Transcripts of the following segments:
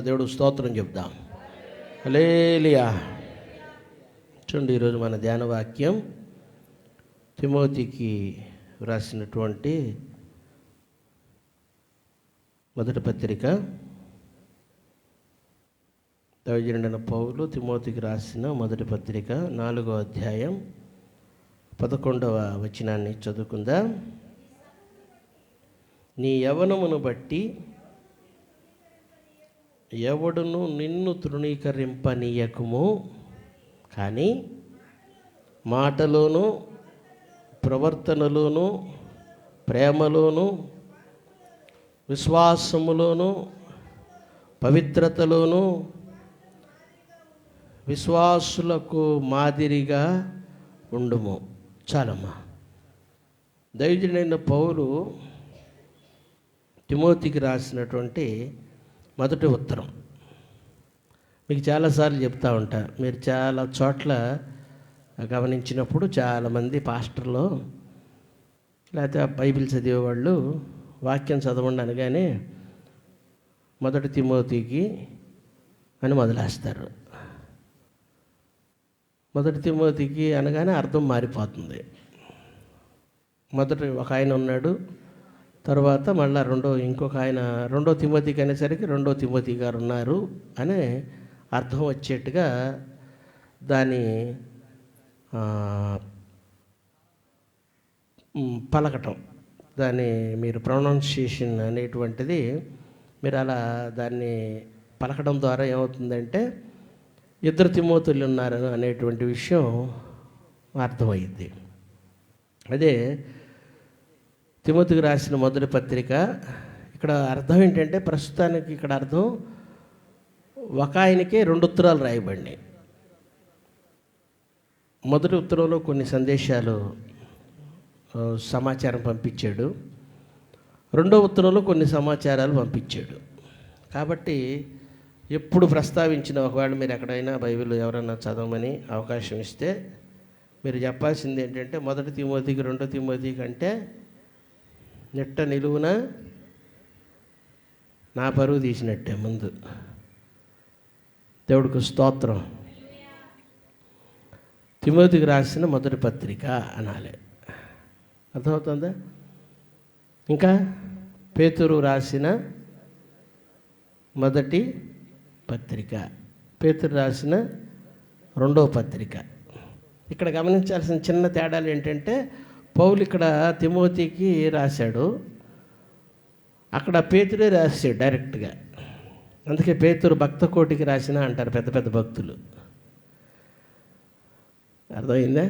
దేవుడు స్తోత్రం చెప్దాం. హల్లెలూయా. చూడండి, ఈరోజు మన ధ్యాన వాక్యం తిమోతికి రాసినటువంటి మొదటి పత్రిక, దైవజనుడైన పౌలు తిమోతికి రాసిన మొదటి పత్రిక 4వ అధ్యాయం 11వ వచనాన్ని చదువుకుందాం. నీ యవ్వనమును బట్టి ఎవడును నిన్ను తృణీకరింపనీయకుము, కానీ మాటలోను ప్రవర్తనలోను ప్రేమలోను విశ్వాసములోను పవిత్రతలోను విశ్వాసులకు మాదిరిగా ఉండుము. చాలమ్మా. దైవజనుడైన పౌలు తిమోతికి రాసినటువంటి మొదటి ఉత్తరం. మీకు చాలాసార్లు చెప్తూ ఉంటా, మీరు చాలా చోట్ల గమనించినప్పుడు చాలామంది పాస్టర్లు లేకపోతే బైబిల్ చదివేవాళ్ళు వాక్యం చదవండి అనగానే మొదటి తిమోతికి అని మొదలేస్తారు. మొదటి తిమోతికి అనగానే అర్థం మారిపోతుంది. మొదటి ఒక ఆయన ఉన్నాడు, తర్వాత మళ్ళీ ఇంకొక ఆయన రెండో తిమోతికి అనేసరికి రెండో తిమోతి గారు ఉన్నారు అనే అర్థం వచ్చేట్టుగా దాని పలకటం, దాన్ని మీరు ప్రొనౌన్సియేషన్ అనేటువంటిది మీరు అలా దాన్ని పలకడం ద్వారా ఏమవుతుందంటే ఇద్దరు తిమోతులు ఉన్నారు అనేటువంటి విషయం అర్థమైంది. అదే తిమోతికి రాసిన మొదటి పత్రిక. ఇక్కడ అర్థం ఏంటంటే, ప్రస్తుతానికి ఇక్కడ అర్థం ఒక ఆయనకే 2 ఉత్తరాలు రాయబడినాయి. మొదటి ఉత్తరంలో కొన్ని సందేశాలు సమాచారం పంపించాడు, రెండో ఉత్తరంలో కొన్ని సమాచారాలు పంపించాడు. కాబట్టి ఎప్పుడు ప్రస్తావించిన, ఒకవేళ మీరు ఎక్కడైనా బైబిల్ ఎవరైనా చదవమని అవకాశం ఇస్తే మీరు చెప్పాల్సింది ఏంటంటే, మొదటి తిమోతికి రెండో తిమోతి కంటే నిట్ట నిలువున నా పరువు తీసినట్టే ముందు. దేవుడికి స్తోత్రం. తిమోతికి రాసిన మొదటి పత్రిక అనాలి. అర్థమవుతుందా? ఇంకా పేతురు రాసిన మొదటి పత్రిక, పేతురు రాసిన రెండవ పత్రిక. ఇక్కడ గమనించాల్సిన చిన్న తేడాలు ఏంటంటే, పౌలు ఇక్కడ తిమోతికి రాశాడు, అక్కడ పేతురే రాశాడు డైరెక్ట్గా. అందుకే పేతురు భక్త కోటికి రాసిన అంటారు పెద్ద పెద్ద భక్తులు. అర్థమైందా?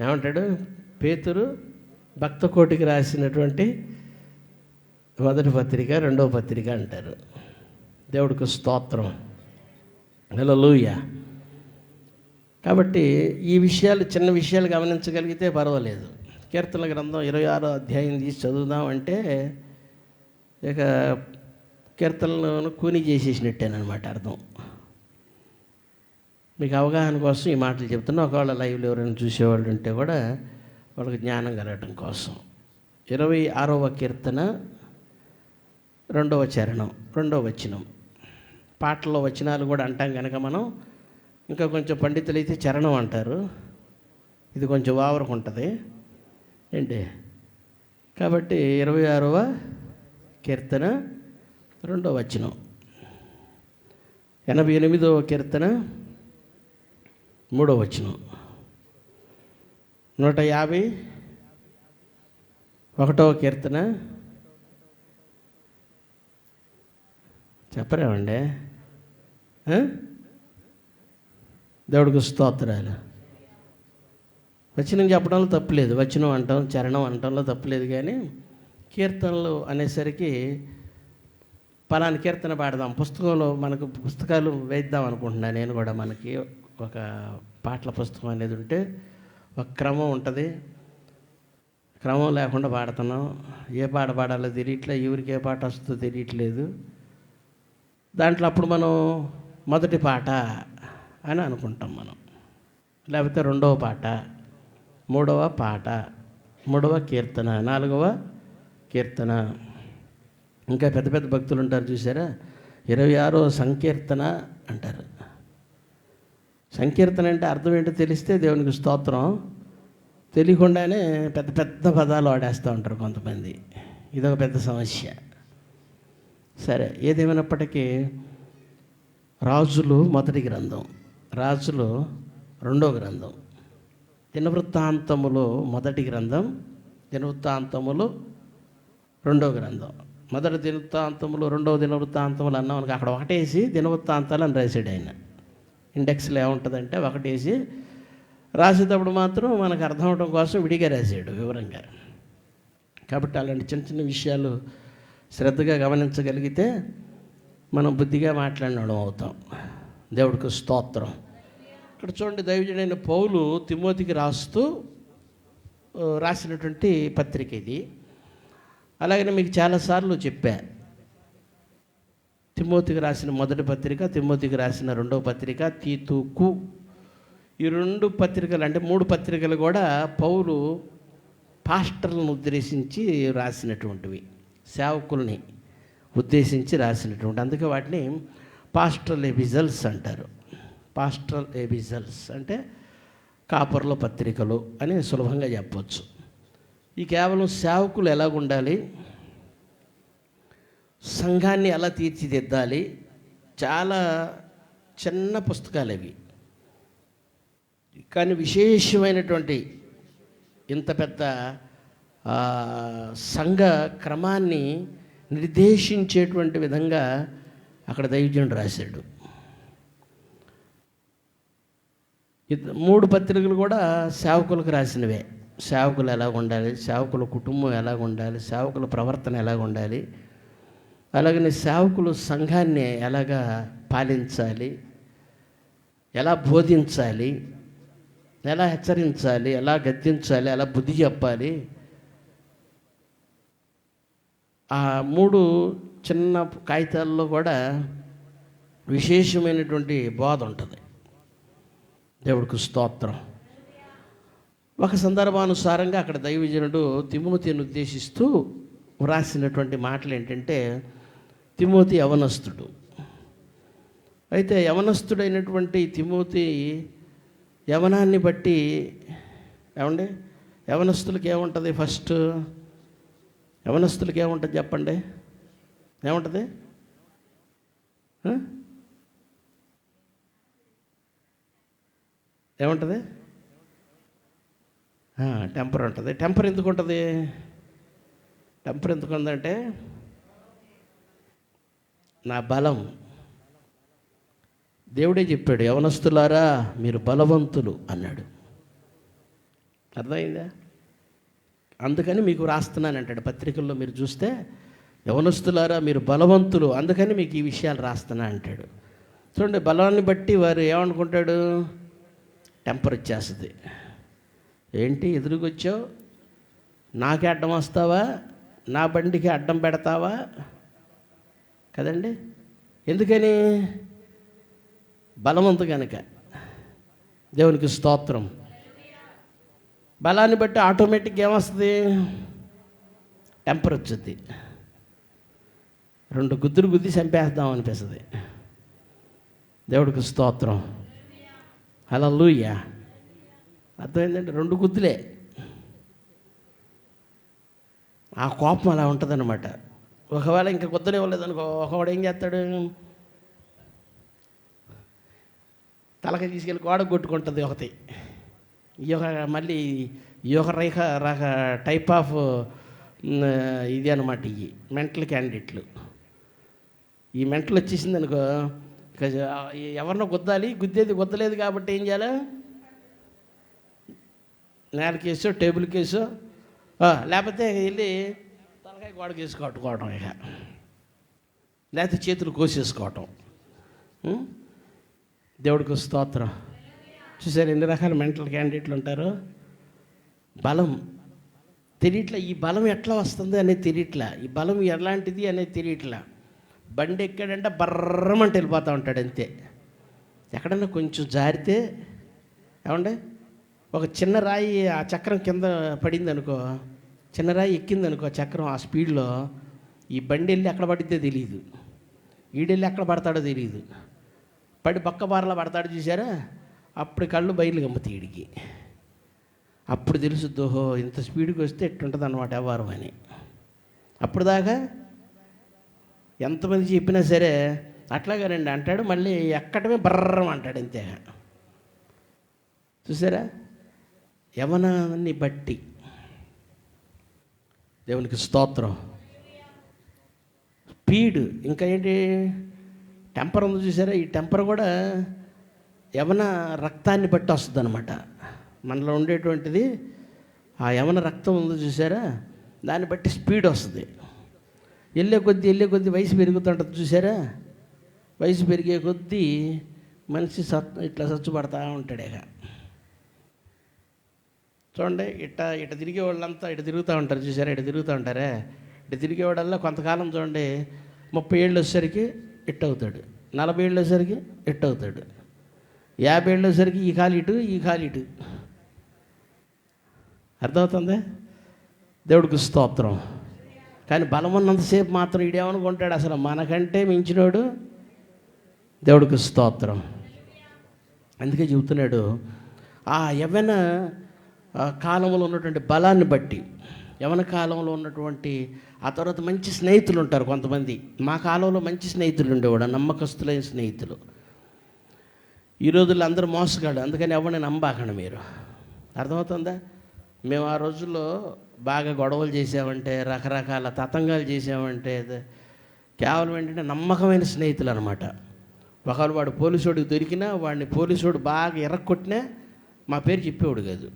ఏమంటాడు? పేతురు భక్త కోటికి రాసినటువంటి మొదటి పత్రిక రెండవ పత్రిక అంటారు. దేవుడికి స్తోత్రం. హల్లెలూయా. కాబట్టి ఈ విషయాలు, చిన్న విషయాలు గమనించగలిగితే పర్వాలేదు. కీర్తనల గ్రంథం 26వ అధ్యాయం తీసి చదువుదాం అంటే ఇక కీర్తనలను కూని చేసేసినట్టేనమాట అర్థం. మీకు అవగాహన కోసం ఈ మాటలు చెప్తున్నా. ఒకవేళ లైవ్లో ఎవరైనా చూసేవాళ్ళు ఉంటే కూడా వాళ్ళకి జ్ఞానం కలగటం కోసం. 26వ కీర్తన 2వ చరణం 2వ వచనం. పాటల్లో వచనాలు కూడా అంటాం కనుక మనం, ఇంకా కొంచెం పండితులు అయితే చరణం అంటారు, ఇది కొంచెం వావరకు ఉంటుంది ఏంటి. కాబట్టి 26వ కీర్తన 2వ వచనం, 88వ కీర్తన 3వ వచనం, 151వ కీర్తన చెప్పరేమండి? దేవుడికి స్తోత్రాలు. వచనం చెప్పడంలో తప్పులేదు, వచనం అంటాం చరణం అంటంలో తప్పులేదు. కానీ కీర్తనలు అనేసరికి పలానా కీర్తన పాడదాం, పుస్తకంలో మనకు పుస్తకాలు వేద్దాం అనుకుంటున్నాను నేను కూడా. మనకి ఒక పాటల పుస్తకం అనేది ఉంటే ఒక క్రమం ఉంటుంది, క్రమం లేకుండా పాడుతున్నాం. ఏ పాట పాడాలో తెలియట్లేదు, ఎవరికి ఏ పాట వస్తుందో తెలియట్లేదు. దాంట్లో అప్పుడు మనం మొదటి పాట అని అనుకుంటాం మనం, లేకపోతే రెండవ పాట, మూడవ పాట, 3వ కీర్తన, 4వ కీర్తన. ఇంకా పెద్ద పెద్ద భక్తులు ఉంటారు చూసారా, 26వ సంకీర్తన అంటారు. సంకీర్తన అంటే అర్థం ఏంటో తెలిస్తే దేవునికి స్తోత్రం, తెలియకుండానే పెద్ద పెద్ద పదాలు వాడేస్తూ ఉంటారు కొంతమంది. ఇదొక పెద్ద సమస్య. సరే, ఏదేమైనప్పటికీ రాజులు మొదటి గ్రంథం, రాజులు రెండో గ్రంథం, దినవృత్తాంతములు మొదటి గ్రంథం, దినవృత్తాంతములు రెండో గ్రంథం. మొదటి దినవృత్తాంతములు, రెండవ దినవృత్తాంతములు అన్నాం మనకి. అక్కడ ఒకటేసి దినవృత్తాంతాలు అని రాశాడు ఆయన. ఇండెక్స్లో ఏముంటుందంటే ఒకటేసి రాసేటప్పుడు మాత్రం మనకు అర్థం అవడం కోసం విడిగా రాశాడు వివరంగా. కాబట్టి అలాంటి చిన్న చిన్న విషయాలు శ్రద్ధగా గమనించగలిగితే మనం బుద్ధిగా మాట్లాడినడం అవుతాం. దేవుడికి స్తోత్రం. ఇక్కడ చూడండి, దైవజనుడైన పౌలు తిమోతికి రాసినటువంటి పత్రిక ఇది. అలాగనే మీకు చాలాసార్లు చెప్పా, తిమోతికి రాసిన మొదటి పత్రిక, తిమోతికి రాసిన రెండవ పత్రిక, తీతుకు, ఈ 2 పత్రికలు అంటే 3 పత్రికలు కూడా పౌలు పాస్టర్లను ఉద్దేశించి రాసినటువంటివి, సేవకుల్ని ఉద్దేశించి రాసినటువంటి. అందుకే వాటిని పాస్టరల్ ఎపిజల్స్ అంటారు. పాస్టరల్ ఎపిజల్స్ అంటే కాపర్ల పత్రికలు అని సులభంగా చెప్పవచ్చు. ఈ కేవలం సేవకులు ఎలాగుండాలి, సంఘాన్ని ఎలా తీర్చిదిద్దాలి, చాలా చిన్న పుస్తకాలు అవి. కానీ విశేషమైనటువంటి ఇంత పెద్ద సంఘ క్రమాన్ని నిర్దేశించేటువంటి విధంగా అక్కడ దైవజనుడు రాశాడు. 3 పత్రికలు కూడా సేవకులకు రాసినవే. సేవకులు ఎలా ఉండాలి, సేవకుల కుటుంబం ఎలా ఉండాలి, సేవకుల ప్రవర్తన ఎలా ఉండాలి, అలాగనే సేవకులు సంఘాన్ని ఎలాగా పాలించాలి, ఎలా బోధించాలి, ఎలా హెచ్చరించాలి, ఎలా గద్దించాలి, ఎలా బుద్ధి చెప్పాలి. ఆ 3 చిన్న కాగితాల్లో కూడా విశేషమైనటువంటి బోధ ఉంటుంది. దేవుడికి స్తోత్రం. ఒక సందర్భానుసారంగా అక్కడ దైవజనుడు తిమోతిని ఉద్దేశిస్తూ వ్రాసినటువంటి మాటలు ఏంటంటే, తిమోతి యవనస్తుడు. అయితే యవనస్తుడైనటువంటి తిమోతి యవనాన్ని బట్టి ఏమండి, యవనస్తులకి ఏముంటుంది? ఫస్ట్ యవనస్తులకి ఏముంటుంది చెప్పండి, ఏముంటుంది? ఏముంటుంది? టెంపర్ ఉంటుంది. టెంపర్ ఎందుకు ఉంటుంది? టెంపర్ ఎందుకు ఉందంటే, నా బలం, దేవుడే చెప్పాడు, యవనస్తులారా మీరు బలవంతులు అన్నాడు. అర్థమైందా? అందుకని మీకు రాస్తున్నాను అంటాడు పత్రికల్లో. మీరు చూస్తే యవనస్తులారా మీరు బలవంతులు, అందుకని మీకు ఈ విషయాలు రాస్తున్నా అంటాడు. చూడండి, బలాన్ని బట్టి వారు ఏమనుకుంటాడు? టెంపర్ వచ్చేస్తుంది. ఏంటి ఎదురుకొచ్చావు, నాకే అడ్డం వస్తావా, నా బండికి అడ్డం పెడతావా కదండి? ఎందుకని? బలవంతు కనుక. దేవునికి స్తోత్రం. బలాన్ని బట్టి ఆటోమేటిక్గా ఏమొస్తుంది? టెంపర్ వచ్చుద్ది. 2 గుద్దులు గుద్ది చంపేద్దాం అనిపిస్తుంది. దేవుడికి స్తోత్రం. హల్లెలూయా. అర్థమైందంటే 2 గుద్దులే. ఆ కోపం అలా ఉంటుందన్నమాట. ఒకవేళ ఇంకా గుద్దలు ఇవ్వలేదనుకో, ఒకవాడు ఏం చేస్తాడు? తలకి తీసుకెళ్ళి గోడ కొట్టుకుంటుంది ఒకటి. మళ్ళీ ఈ ఒక రక టైప్ ఆఫ్ ఇది అనమాట. ఇవి మెంటల్ క్యాండిడేట్లు. ఈ మెంటల్ వచ్చేసింది అనుకో, ఇక ఎవరినో గుద్దాలి, గుద్దలేదు కాబట్టి ఏం చేయాలి? నేల కేసో టేబుల్ కేసో, లేకపోతే వెళ్ళి తలకాయ గోడ కేసు కట్టుకోవటం, ఇక లేకపోతే చేతులు కోసేసుకోవటం. దేవుడికి స్తోత్రం. చూసారు ఎన్ని రకాల మెంటల్ క్యాండిడేట్లు ఉంటారు. బలం తెలియట్లా. ఈ బలం ఎట్లా వస్తుంది అనేది తెలియట్లా. ఈ బలం ఎలాంటిది అనేది తెలియట్లా. బండి ఎక్కాడంటే బర్రమంటే వెళ్ళిపోతూ ఉంటాడు అంతే. ఎక్కడన్నా కొంచెం జారితే ఏమండే, ఒక చిన్న రాయి ఆ చక్రం కింద పడింది అనుకో, చిన్న రాయి ఎక్కింది అనుకో చక్రం, ఆ స్పీడ్లో ఈ బండి వెళ్ళి ఎక్కడ పడిద్దో తెలియదు. ఈడెళ్ళి ఎక్కడ పడతాడో తెలియదు, పడి పక్క బారలా పడతాడు చూసారా, అప్పుడు కళ్ళు బయలు గమ్ముతాయి వీడికి. అప్పుడు తెలుసుద్ది, ఓహో ఇంత స్పీడ్కి వస్తే ఎట్టుంటుంది అన్నమాట వ్యవహారం అని. అప్పుడు దాకా ఎంతమంది చెప్పినా సరే అట్లాగేనండి అంటాడు, మళ్ళీ ఎక్కడమే బర్రం అంటాడు అంతే. చూసారా, యవనాన్ని బట్టి. దేవునికి స్తోత్రం. స్పీడ్ ఇంకా ఏంటి, టెంపర్ ఉంది చూసారా, ఈ టెంపర్ కూడా యవన రక్తాన్ని బట్టి వస్తుంది అనమాట. మనలో ఉండేటువంటిది ఆ యవన రక్తం ఉంది చూసారా, దాన్ని బట్టి స్పీడ్ వస్తుంది. వెళ్ళే కొద్దీ వయసు పెరుగుతుంటుంది చూసారా, వయసు పెరిగే కొద్దీ మనిషి ఇట్లా సచ్చుపడతా ఉంటాడు. ఇక చూడండి, ఇట్ట తిరిగే వాళ్ళంతా ఇటు తిరుగుతూ ఉంటారు చూసారా, ఇటు తిరుగుతూ ఉంటారే, ఇటు తిరిగేవాడల్లా కొంతకాలం చూడండి 30 ఏళ్ళు వచ్చేసరికి ఇట్ అవుతాడు, 40 ఏళ్ళు వచ్చేసరికి ఇట్ అవుతాడు, 50 ఏళ్ళు వచ్చేసరికి ఈ కాలు ఇటు. అర్థమవుతుందా? దేవుడికి స్తోత్రం. కానీ బలం ఉన్నంతసేపు మాత్రం ఈడేమనుకుంటాడు, అసలు మనకంటే మించినోడు. దేవుడికి స్తోత్రం. అందుకే చెబుతున్నాడు, ఆ యవ్వన కాలంలో ఉన్నటువంటి బలాన్ని బట్టి, యవ్వన కాలంలో ఉన్నటువంటి ఆ తర్వాత మంచి స్నేహితులు ఉంటారు కొంతమంది. మా కాలంలో మంచి స్నేహితులు ఉండేవాడు, నమ్మకస్తులైన స్నేహితులు. ఈ రోజుల్లో అందరూ మోసగాడు, అందుకని ఎవరిని నమ్మాకండి మీరు. అర్థమవుతుందా? మేము ఆ రోజుల్లో బాగా గొడవలు చేసామంటే, రకరకాల తతంగాలు చేసామంటే కేవలం ఏంటంటే నమ్మకమైన స్నేహితులు అనమాట. ఒకవేళ వాడు పోలీసోడికి దొరికినా, వాడిని పోలీసోడు బాగా ఎర్రకొట్టినా మా పేరు చెప్పేవాడు కాదు.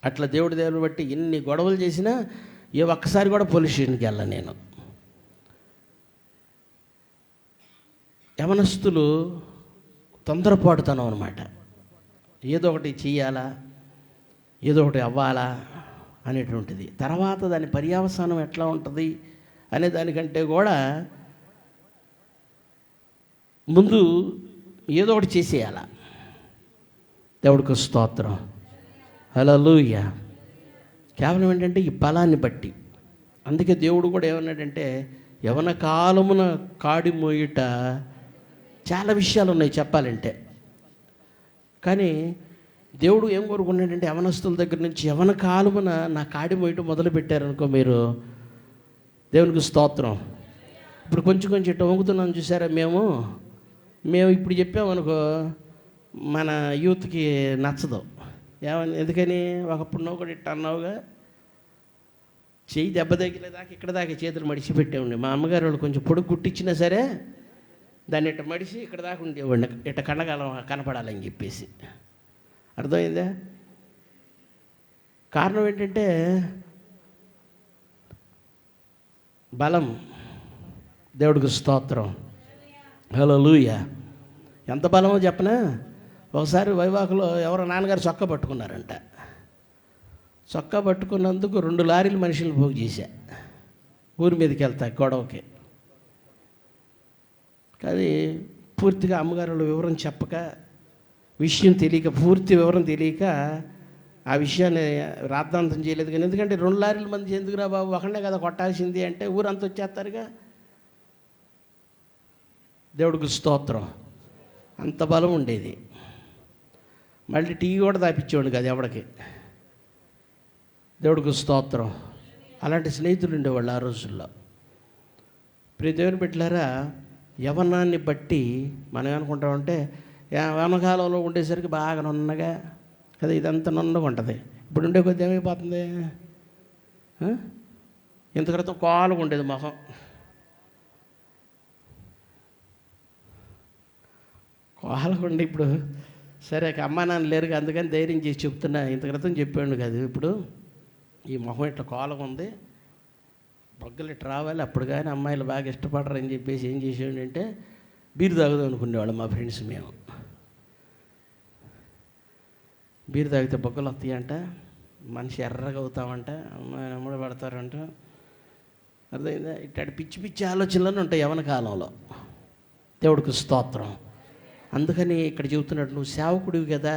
అట్లా దేవుడి బట్టి ఎన్ని గొడవలు చేసినా ఒక్కసారి కూడా పోలీస్ స్టేషన్కి వెళ్ళను నేను. యవనస్తులు తొందరపాటుతనం అనమాట. ఏదో ఒకటి చెయ్యాలా, ఏదో ఒకటి అవ్వాలా అనేటువంటిది. తర్వాత దాని పర్యవసానం ఎట్లా ఉంటుంది అనే దానికంటే కూడా ముందు ఏదో ఒకటి చేసేయాల. దేవుడికి స్తోత్రం. హల్లెలూయా. కేవలం ఏంటంటే ఈ బలాన్ని బట్టి. అందుకే దేవుడు కూడా ఏమన్నాడంటే, యవన కాలమున కాడి మోయుట. చాలా విషయాలు ఉన్నాయి చెప్పాలంటే, కానీ దేవుడు ఏం కోరుకున్నాడంటే, యవనస్తుల దగ్గర నుంచి యవన కాలమున నా కాడి మోయటం మొదలు పెట్టారనుకో మీరు, దేవునికి స్తోత్రం. ఇప్పుడు కొంచెం ఇట్లా వంగుతున్నాం చూసారా, మేము ఇప్పుడు చెప్పామనుకో మన యూత్కి నచ్చదు. ఎందుకని, ఒకప్పుడు నువ్వు కూడా ఇట్లా అన్నావుగా, చెయ్యి దెబ్బ తగిలేదాకా ఇక్కడ దాకా చేతులు మడిచి పెట్టేవాడిని. మా అమ్మగారు వాళ్ళు కొంచెం పొడుగు కుట్టించినా సరే దాన్ని ఇట్ట మడిచి ఇక్కడ దాకా ఉండేవాడిని, ఇట్ట కన్నకాలం కనపడాలని చెప్పేసి. అర్థమైందా? కారణం ఏంటంటే బలం. దేవుడికి స్తోత్రం. హల్లెలూయా. ఎంత బలమో చెప్పనా? ఒకసారి వైవాకులో ఎవరో నాన్నగారు చొక్కా పట్టుకున్నారంట. చొక్కా పట్టుకున్నందుకు 2 లారీలు మనుషులను పోగు చేశా, ఊరి మీదకి వెళ్తా గొడవకి. కానీ పూర్తిగా అమ్మగారు వివరం చెప్పక, విషయం తెలియక, పూర్తి వివరం తెలియక ఆ విషయాన్ని రాద్ధాంతం చేయలేదు. కానీ ఎందుకంటే 2 లారీల మంది ఎందుకురా బాబు, ఒకనే కదా కొట్టాల్సింది అంటే ఊరంతా వచ్చేస్తారుగా. దేవుడికి స్తోత్రం. అంత బలం ఉండేది. మళ్ళీ టీ కూడా తాపించేవాడు కదా ఎవడికి. దేవుడికి స్తోత్రం. అలాంటి స్నేహితులు ఉండేవాళ్ళు ఆ రోజుల్లో. ప్రియ దేవుని బిడ్డలారా, యవనాన్ని బట్టి మనం ఏమనుకుంటామంటే, యవనకాలంలో ఉండేసరికి బాగా నున్నగా కదా, ఇదంతా నున్నగా ఉంటుంది. ఇప్పుడు ఉండే కొద్ది ఏమైపోతుంది, ఇంత క్రితం కాలుగా ఉండేది మొహం, కాలుగా ఉండి ఇప్పుడు సరే అమ్మా నాన్న లేరుగా, అందుకని ధైర్యం చేసి చెప్తున్నా. ఇంత క్రితం చెప్పాడు కాదు, ఇప్పుడు ఈ మొహం ఇట్లా కాలుగా ఉంది, బొగ్గలు ఇట్లా రావాలి, అప్పుడు కానీ అమ్మాయిలు బాగా ఇష్టపడరు అని చెప్పేసి ఏం చేసేవాడు అంటే, బీరు తాగుదాం అనుకునేవాళ్ళు మా ఫ్రెండ్స్. మేము బీరు తాగితే బొగ్గలు వస్తాయంట, మనిషి ఎర్రగా అవుతామంట, అమ్మాయి అమ్ముడు పడతారంట. అర్థమైందా? ఇట్లాంటి పిచ్చి పిచ్చి ఆలోచనలు ఉంటాయి యవన కాలంలో. దేవుడికి స్తోత్రం. అందుకని ఇక్కడ చెబుతున్నట్టు, నువ్వు సేవకుడివి కదా,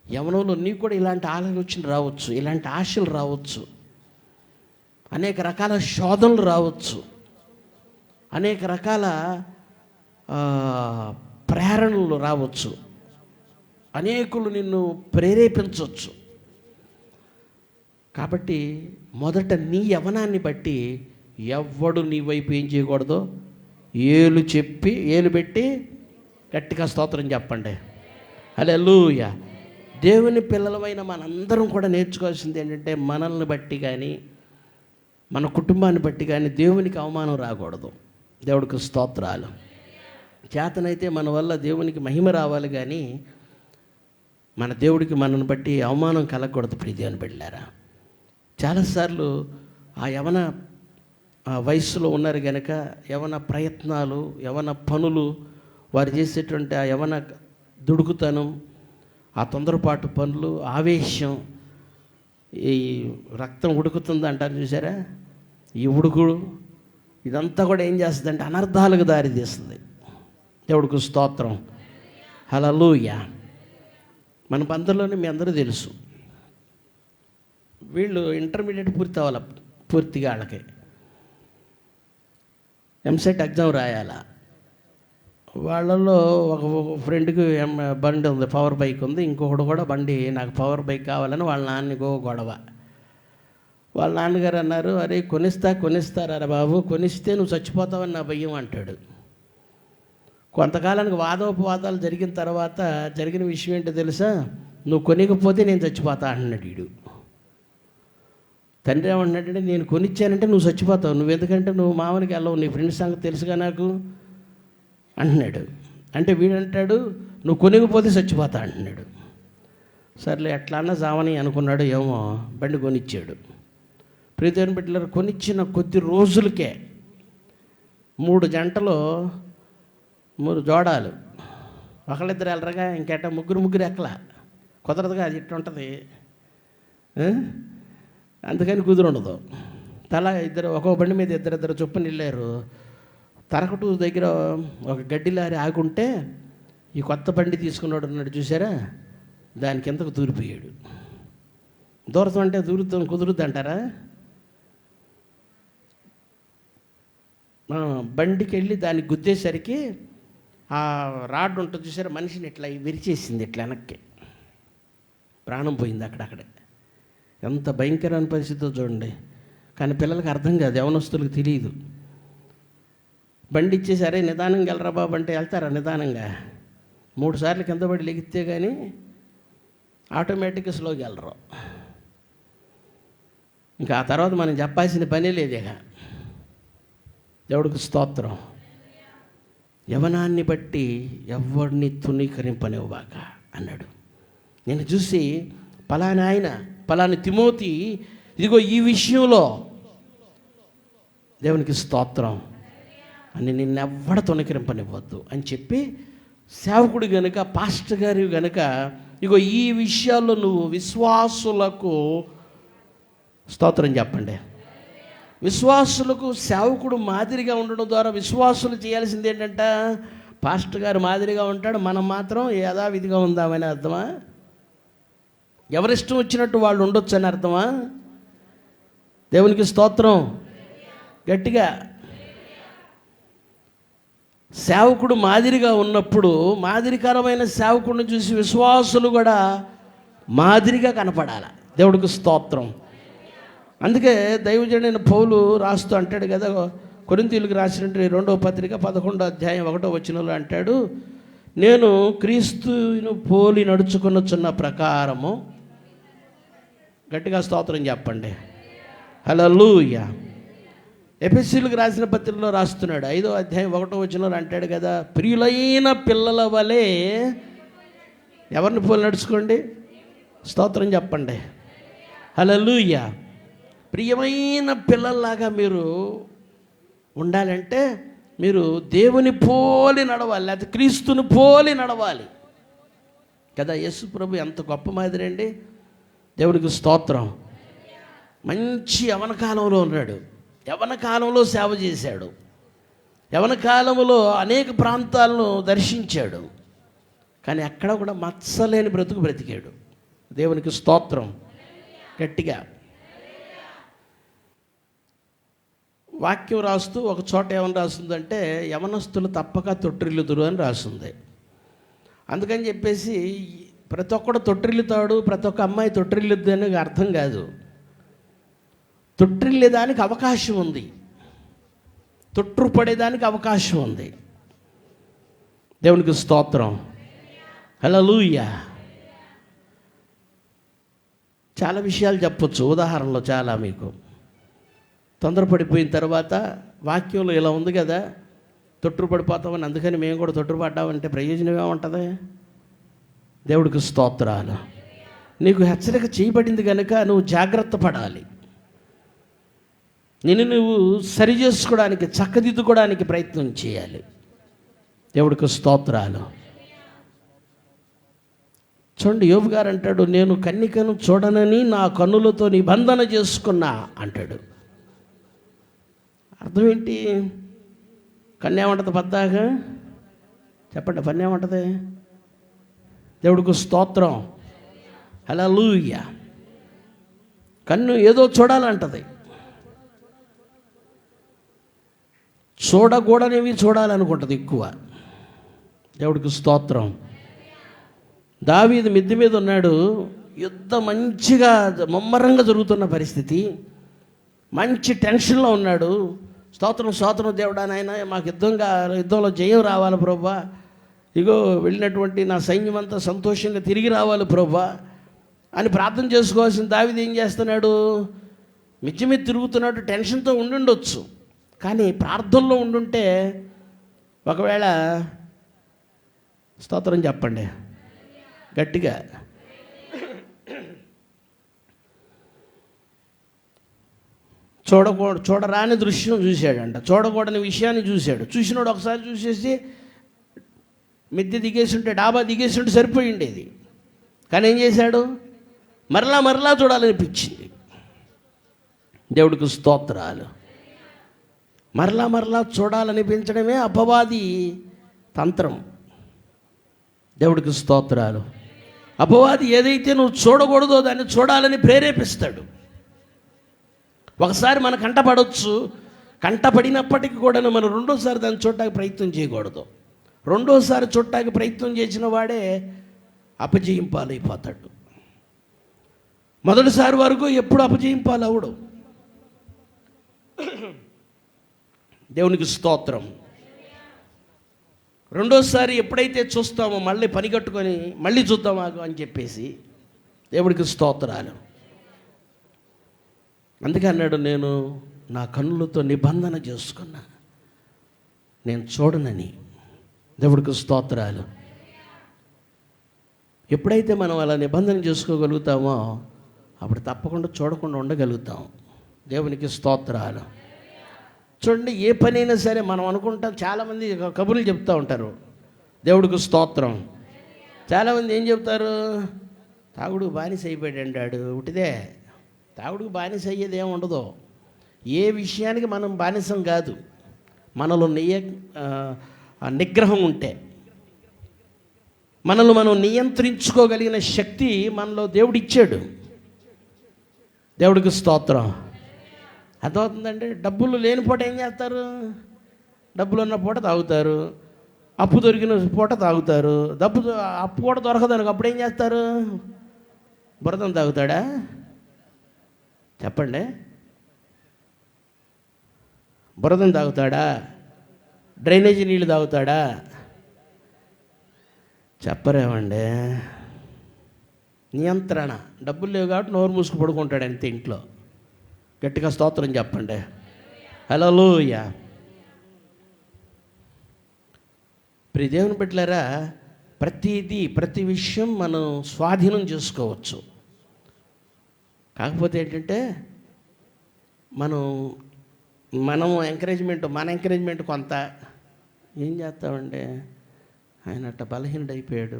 యవనంలో నీకు కూడా ఇలాంటి ఆలోచన రావచ్చు, ఇలాంటి ఆశలు రావచ్చు, అనేక రకాల శోధనలు రావచ్చు. అనేక రకాల ప్రేరణలు రావచ్చు, అనేకులు నిన్ను ప్రేరేపించవచ్చు. కాబట్టి మొదట నీ యవనాన్ని బట్టి ఎవ్వడు నీ వైపు ఏం చేయకూడదు, ఏలు పెట్టి గట్టిగా స్తోత్రం చెప్పండి. హల్లెలూయా. దేవుని పిల్లలమైన మనందరం కూడా నేర్చుకోవాల్సింది ఏంటంటే, మనల్ని బట్టి కానీ మన కుటుంబాన్ని బట్టి కానీ దేవునికి అవమానం రాకూడదు. దేవుడికి స్తోత్రాలు. చేతనైతే మన వల్ల దేవునికి మహిమ రావాలి, కానీ మన దేవుడికి మనల్ని బట్టి అవమానం కలగకూడదు. ప్రియ దేవుని బిడ్డలారా, చాలాసార్లు ఆ యవన వయస్సులో ఉన్నారు కనుక యవన ప్రయత్నాలు, యవన పనులు, వారు చేసేటువంటి ఆ యవన దుడుకుతనం, ఆ తొందరపాటు పనులు, ఆవేశం, ఈ రక్తం ఉడుకుతుంది అంటారు చూసారా, ఈ ఉడుకుడు ఇదంతా కూడా ఏం చేస్తుందంటే అనర్థాలకు దారి తీస్తుంది. దేవుడికి స్తోత్రం. హల్లెలూయా. మన బంధువులోనే మీ అందరూ తెలుసు, వీళ్ళు ఇంటర్మీడియట్ పూర్తి అవ్వాలి, పూర్తిగా వాళ్ళకి ఎంసెట్ ఎగ్జామ్ రాయాలా. వాళ్ళల్లో ఒక ఫ్రెండ్కి బండి ఉంది, పవర్ బైక్ ఉంది, ఇంకొకడు కూడా బండి నాకు పవర్ బైక్ కావాలని వాళ్ళ నాన్నకో గొడవ. వాళ్ళ నాన్నగారు అన్నారు, అరే కొనిస్తారా బాబు, కొనిస్తే నువ్వు చచ్చిపోతావని నా భయం అంటాడు. కొంతకాలానికి వాదోపవాదాలు జరిగిన తర్వాత జరిగిన విషయం ఏంటో తెలుసా, నువ్వు కొనికపోతే నేను చచ్చిపోతా అంటున్నాడు వీడు. తండ్రి ఏమంటున్నాడంటే, నేను కొనిచ్చానంటే నువ్వు చచ్చిపోతావు, నువ్వు ఎందుకంటే నువ్వు మామూలుగా వెళ్ళవు, నీ ఫ్రెండ్స్ సంగతి తెలుసుగా నాకు అంటున్నాడు. అంటే వీడంటాడు, నువ్వు కొనికపోతే చచ్చిపోతా అంటున్నాడు. సర్లే ఎట్లా అన్నా చావని అనుకున్నాడు, ఏమో బండి కొనిచ్చాడు. ప్రియదేవుని బిడ్డలారా, కొనిచ్చిన కొద్ది రోజులకే 3 జంటలు 3 జోడాలు, ఒకళ్ళిద్దరు వెళ్ళరగా, ఇంకెట ముగ్గురు ఎక్కల కుదరదుగా, అది ఇట్లా ఉంటుంది. అందుకని కుదురుండదు. తల ఇద్దరు ఒక్కో బండి మీద ఇద్దరు చొప్పున వెళ్ళారు. తరకటు దగ్గర ఒక గడ్డి లారీ ఆగుంటే ఈ కొత్త బండి తీసుకున్నాడు ఉన్నాడు చూసారా, దాని కిందకు దూరిపోయాడు. దూరతం అంటే కుదురుద్ది అంటారా? బండికి వెళ్ళి దాన్ని గుద్దేసరికి ఆ రాడ్ ఉంటుంది చూసారా, మనిషిని ఇట్లా విరిచేసింది, ఇట్లా వెనక్కి ప్రాణం పోయింది అక్కడక్కడే. ఎంత భయంకరమైన పరిస్థితితో చూడండి. కానీ పిల్లలకి అర్థం కాదు, యవనస్తులకు తెలియదు. బండి ఇచ్చేసి అరే నిదానంగా వెళ్ళరా బాబు అంటే వెళ్తారా నిదానంగా? 3 సార్లు కింద పడి లెగితే కానీ ఆటోమేటిక్గా స్లోగా వెళ్ళరు. ఇంకా ఆ తర్వాత మనం చెప్పాల్సిన పనే లేదు ఇక. దేవుడికి స్తోత్రం. యవనాన్ని బట్టి ఎవరిని తునీకరింపనివ్వబాక అన్నాడు. నేను చూసి పలాని తిమోతి, ఇదిగో ఈ విషయంలో దేవునికి స్తోత్రం అని నిన్నెవ్వడ తునీకరింపనివ్వద్దు అని చెప్పి, సేవకుడు గనుక, పాస్టర్ గారి గనుక, ఇగో ఈ విషయాల్లో నువ్వు విశ్వాసులకు స్తోత్రం చెప్పండి. విశ్వాసులకు సేవకుడు మాదిరిగా ఉండడం ద్వారా విశ్వాసులు చేయాల్సింది ఏంటంట, పాస్టర్ గారు మాదిరిగా ఉంటాడు, మనం మాత్రం యథావిధిగా ఉందామని అర్థమా? ఎవరిష్టం వచ్చినట్టు వాళ్ళు ఉండొచ్చు అని అర్థమా? దేవునికి స్తోత్రం. గట్టిగా. సేవకుడు మాదిరిగా ఉన్నప్పుడు మాదిరికరమైన సేవకుడిని చూసి విశ్వాసులు కూడా మాదిరిగా కనపడాలి. దేవుడికి స్తోత్రం. అందుకే దైవజనుడైన పౌలు రాస్తూ అంటాడు కదా, కొరింథీయులకు రాసినటువంటి 2వ పత్రిక 11వ అధ్యాయం 1వ వచనంలో అంటాడు, నేను క్రీస్తును పోలి నడుచుకొనుచున్న ప్రకారము, గట్టిగా స్తోత్రం చెప్పండి. హల్లెలూయా. ఎఫెసీయులకు రాసిన పత్రికలో రాస్తున్నాడు 5వ అధ్యాయం 1వ వచనంలో అంటాడు కదా, ప్రియులైన పిల్లల వలె ఎవరిని పోలి నడుచుకోండి. స్తోత్రం చెప్పండి. హల్లెలూయా. ప్రియమైన పిల్లల్లాగా మీరు ఉండాలంటే మీరు దేవుని పోలి నడవాలి, లేకపోతే క్రీస్తుని పోలి నడవాలి కదా. యేసు ప్రభు ఎంత గొప్ప మాదిరి అండి. దేవునికి స్తోత్రం. మంచి యవన కాలంలో ఉన్నాడు, యవన కాలంలో సేవ చేశాడు, యవన కాలంలో అనేక ప్రాంతాలను దర్శించాడు, కానీ ఎక్కడ కూడా మచ్చలేని బ్రతుకు బ్రతికాడు. దేవునికి స్తోత్రం. గట్టిగా. వాక్యం రాస్తూ ఒక చోట ఏమని రాస్తుందంటే, యవనస్తులు తప్పక తొట్టిల్లుదురు అని రాస్తుంది. అందుకని చెప్పేసి ప్రతి ఒక్కడు తొట్టిల్లుతాడు, ప్రతి ఒక్క అమ్మాయి తొట్టిల్లుద్ది అనేది అర్థం కాదు. తొట్టిల్లేదానికి అవకాశం ఉంది, తొట్టుపడేదానికి అవకాశం ఉంది. దేవునికి స్తోత్రం, హల్లెలూయా. చాలా విషయాలు చెప్పొచ్చు, ఉదాహరణలు చాలా. మీకు తొందరపడిపోయిన తర్వాత వాక్యంలో ఇలా ఉంది కదా, తొట్టుపడిపోతామని, అందుకని మేము కూడా తొట్టుపడ్డామంటే ప్రయోజనం ఏముంటుంది? దేవుడికి స్తోత్రాలు. నీకు హెచ్చరిక చేయబడింది కనుక నువ్వు జాగ్రత్త పడాలి. నువ్వు సరి చేసుకోవడానికి, చక్కదిద్దుకోవడానికి ప్రయత్నం చేయాలి. దేవుడికి స్తోత్రాలు. చూడండి, యోబు గారు అంటాడు, నేను కన్నికను చూడనని నా కన్నులతో నిబంధన చేసుకున్నా అంటాడు. అర్థం ఏంటి? కన్ను ఏమంటుంది పద్దాగా? చెప్పండి, పన్ను ఏమంటుంది? దేవుడికి స్తోత్రం, హల్లెలూయా. కన్ను ఏదో చూడాలంటది, చూడకూడనివి చూడాలనుకుంటుంది ఎక్కువ. దేవుడికి స్తోత్రం. దావీదు మిద్దె మీద ఉన్నాడు, యుద్ధం మంచిగా ముమ్మరంగా జరుగుతున్న పరిస్థితి, మంచి టెన్షన్లో ఉన్నాడు. స్తోత్రం స్తోత్రం దేవుడా నాయన, మాకు యుద్ధంలో జయం రావాలి ప్రభువా, ఇగో వెళ్ళినటువంటి నా సైన్యం అంతా సంతోషంగా తిరిగి రావాలి ప్రభువా అని ప్రార్థన చేసుకోవాల్సిన దావీదు ఏం చేస్తున్నాడు? మిద్దె మీద తిరుగుతున్నాడు, టెన్షన్తో ఉండుండొచ్చు. కానీ ప్రార్థనలో ఉండుంటే ఒకవేళ, స్తోత్రం చెప్పండి గట్టిగా, చూడరాని దృశ్యం చూశాడంట, చూడకూడని విషయాన్ని చూశాడు. చూసినోడు ఒకసారి చూసేసి మిద్దె దిగేసి ఉంటే, డాబా దిగేసి ఉంటే సరిపోయి ఉండేది. కానీ ఏం చేశాడు? మరలా చూడాలనిపించింది. దేవుడికి స్తోత్రాలు. మరలా చూడాలనిపించడమే అపవాది తంత్రం. దేవుడికి స్తోత్రాలు. అపవాది ఏదైతే నువ్వు చూడకూడదో దాన్ని చూడాలని ప్రేరేపిస్తాడు. ఒకసారి మన కంటపడవచ్చు, కంటపడినప్పటికీ కూడా మనం రెండోసారి దాన్ని చూడటానికి ప్రయత్నం చేయకూడదు. రెండోసారి చూడటానికి ప్రయత్నం చేసిన వాడే అపజయం పాలైపోతాడు. మొదటిసారి వరకు ఎప్పుడు అపజయం పాలవడు. దేవునికి స్తోత్రం. రెండోసారి ఎప్పుడైతే చూస్తామో మళ్ళీ పని కట్టుకొని మళ్ళీ చూద్దామాకు అని చెప్పేసి, దేవుడికి స్తోత్రాలు. అందుకే అన్నాడు, నేను నా కన్నులతో నిబంధన చేసుకున్నా, నేను చూడనని. దేవుడికి స్తోత్రాలు. ఎప్పుడైతే మనం అలా నిబంధన చేసుకోగలుగుతామో అప్పుడు తప్పకుండా చూడకుండా ఉండగలుగుతాం. దేవునికి స్తోత్రాలు. చూడండి, ఏ పనైనా సరే మనం అనుకుంటాం, చాలామంది కబుర్లు చెప్తూ ఉంటారు. దేవుడికి స్తోత్రం. చాలామంది ఏం చెప్తారు? తాగుడు బానిస అయిపోయాడు, ఉటిదే. తాగుడుకు బానిస అయ్యేది ఏమి ఉండదు. ఏ విషయానికి మనం బానిసం కాదు. మనలో నిగ్రహం ఉంటే, మనల్ని మనం నియంత్రించుకోగలిగిన శక్తి మనలో దేవుడు ఇచ్చాడు. దేవుడికి స్తోత్రం. అర్థమవుతుందండి. డబ్బులు లేని పూట ఏం చేస్తారు? డబ్బులు ఉన్న పూట తాగుతారు, అప్పు దొరికిన పూట తాగుతారు. అప్పు కూడా దొరకదు, అప్పుడు ఏం చేస్తారు? బురదం తాగుతాడా? చెప్పండి. బురదం తాగుతాడా? డ్రైనేజీ నీళ్ళు తాగుతాడా? చెప్పరేమండి. నియంత్రణ. డబ్బులు లేవు కాబట్టి నోరు మూసుకు పడుకుంటాడు అంతే ఇంట్లో. గట్టిగా స్తోత్రం చెప్పండి. హల్లెలూయా. ప్రియ దేవుని బిడ్డలారా, ప్రతి విషయం మనం స్వాధీనం చేసుకోవచ్చు. కాకపోతే ఏంటంటే మనం మన ఎంకరేజ్మెంట్ కొంత ఏం చేస్తామంటే, ఆయన అట్ట బలహీనుడు అయిపోయాడు,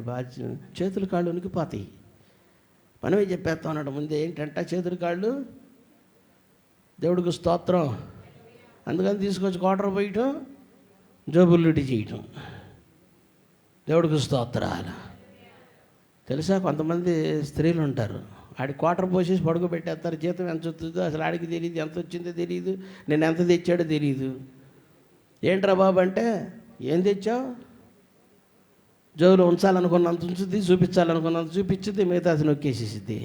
చేతులు కాళ్ళు ఉనికిపోతాయి. మనమే చెప్పేస్తా ఉన్నాడు ముందే, ఏంటంట చేతులు కాళ్ళు. దేవుడికి స్తోత్రం. అందుకని తీసుకొచ్చి కోటర పోయటం, జోబుల్లుడి చేయటం. దేవుడికి స్తోత్రాలు. తెలుసా, కొంతమంది స్త్రీలు ఉంటారు, ఆడి క్వార్టర్ పోసేసి పడుకోబెట్టేస్తారు. జీతం ఎంత వస్తుందో అసలు ఆడికి తెలియదు, ఎంత వచ్చిందో తెలియదు, నేను ఎంత తెచ్చాడో తెలియదు. ఏంట్రా బాబు అంటే, ఏం తెచ్చావు? జోబులో ఉంచాలనుకున్నంత ఉంచుద్ది, చూపించాలనుకున్నంత చూపించుద్ది, మిగతా అది నొక్కేసేసిద్ది.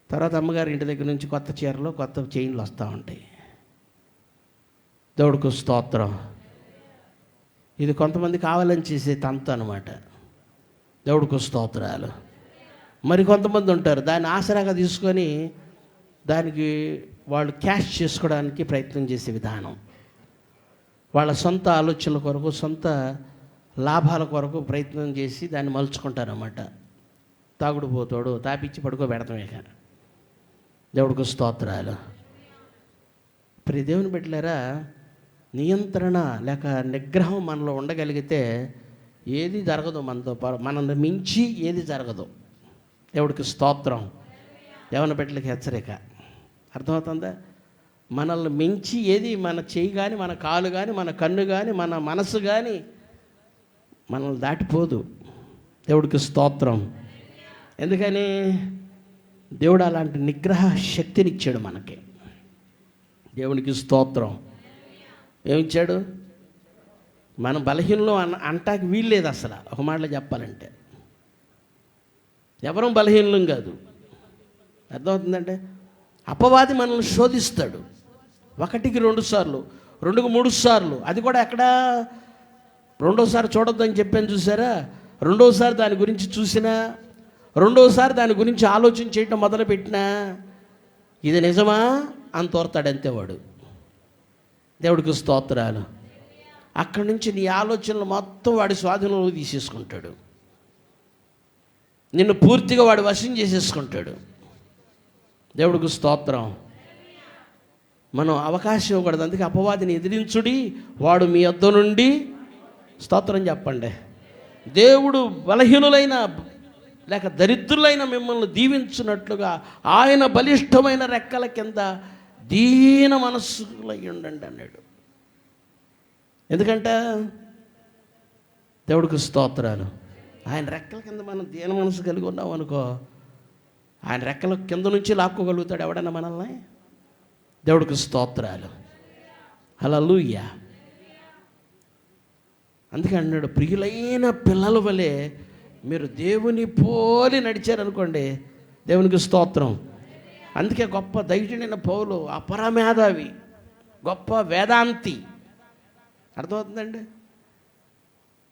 తర్వాత అమ్మగారి ఇంటి దగ్గర నుంచి కొత్త చీరలు, కొత్త చైన్లు వస్తూ ఉంటాయి. దేవుడికి స్తోత్రం. ఇది కొంతమంది కావాలని చేసే తంతు అనమాట. దేవుడికి స్తోత్రాలు. మరి కొంతమంది ఉంటారు దాన్ని ఆసరాగా తీసుకొని దానికి వాళ్ళు క్యాష్ చేసుకోవడానికి ప్రయత్నం చేసే విధానం. వాళ్ళ సొంత ఆలోచనల కొరకు, సొంత లాభాల కొరకు ప్రయత్నం చేసి దాన్ని మలుచుకుంటారన్నమాట. తాగుడు పోతాడు, తాపిచ్చి పడుకోబెడతామే. దేవుడికి స్తోత్రాలు. ప్రియ దేవుని బిడ్డలారా, నియంత్రణ లేక నిగ్రహం మనలో ఉండగలిగితే ఏది జరగదు. మనల్ని మించి ఏది జరగదు. దేవుడికి స్తోత్రం. దేవుని బిడ్డలకి హెచ్చరిక. అర్థమవుతుందా? మనల్ని మించి ఏది, మన చెయ్యి కానీ, మన కాలు కానీ, మన కన్ను కానీ, మన మనసు కానీ మనల్ని దాటిపోదు. దేవుడికి స్తోత్రం. ఎందుకని? దేవుడు అలాంటి నిగ్రహ శక్తినిచ్చాడు మనకి. దేవునికి స్తోత్రం. ఏమిచ్చాడు? మనం బలహీనలో అంటానికి వీల్లేదు అసలు. ఒక మాటలో చెప్పాలంటే ఎవరం బలహీనం కాదు. అర్థమవుతుందంటే అపవాది మనల్ని శోధిస్తాడు. 1కి 2 సార్లు, 2కి 3 సార్లు. అది కూడా ఎక్కడ? రెండోసారి చూడొద్దని చెప్పాను చూసారా? రెండోసారి దాని గురించి చూసినా, రెండోసారి దాని గురించి ఆలోచన చేయటం మొదలుపెట్టినా ఇది నిజమా అని తోరతాడంతే వాడు. దేవుడికి స్తోత్రాలు. అక్కడి నుంచి నీ ఆలోచనలు మొత్తం వాడి స్వాధీనంలో తీసేసుకుంటాడు. నిన్ను పూర్తిగా వాడు వశం చేసేసుకుంటాడు. దేవుడికి స్తోత్రం. మనం అవకాశం ఇవ్వకూడదు. అందుకే అపవాదిని ఎదిరించుడి, వాడు మీ యొద్ద నుండి, స్తోత్రం చెప్పండి, దేవుడు బలహీనులైన లేక దరిద్రులైన మిమ్మల్ని దీవించున్నట్లుగా ఆయన బలిష్టమైన రెక్కల కింద దీన మనస్సులై ఉండండి అన్నాడు. ఎందుకంటే దేవుడికి స్తోత్రాలు. ఆయన రెక్కల కింద మనం దీన మనసు కలిగి ఉన్నాం అనుకో, ఆయన రెక్కల కింద నుంచి లాక్కోగలుగుతాడు ఎవడన్నా మనల్ని. దేవుడికి స్తోత్రాలు. హల్లెలూయా. అందుకే అన్నాడు, ప్రియులైన పిల్లల వలె మీరు దేవుని పోలి నడిచారనుకోండి. దేవునికి స్తోత్రం. అందుకే గొప్ప ధైర్యుడైన పౌలు అపరమేధావి, గొప్ప వేదాంతి. అర్థమవుతుందండి?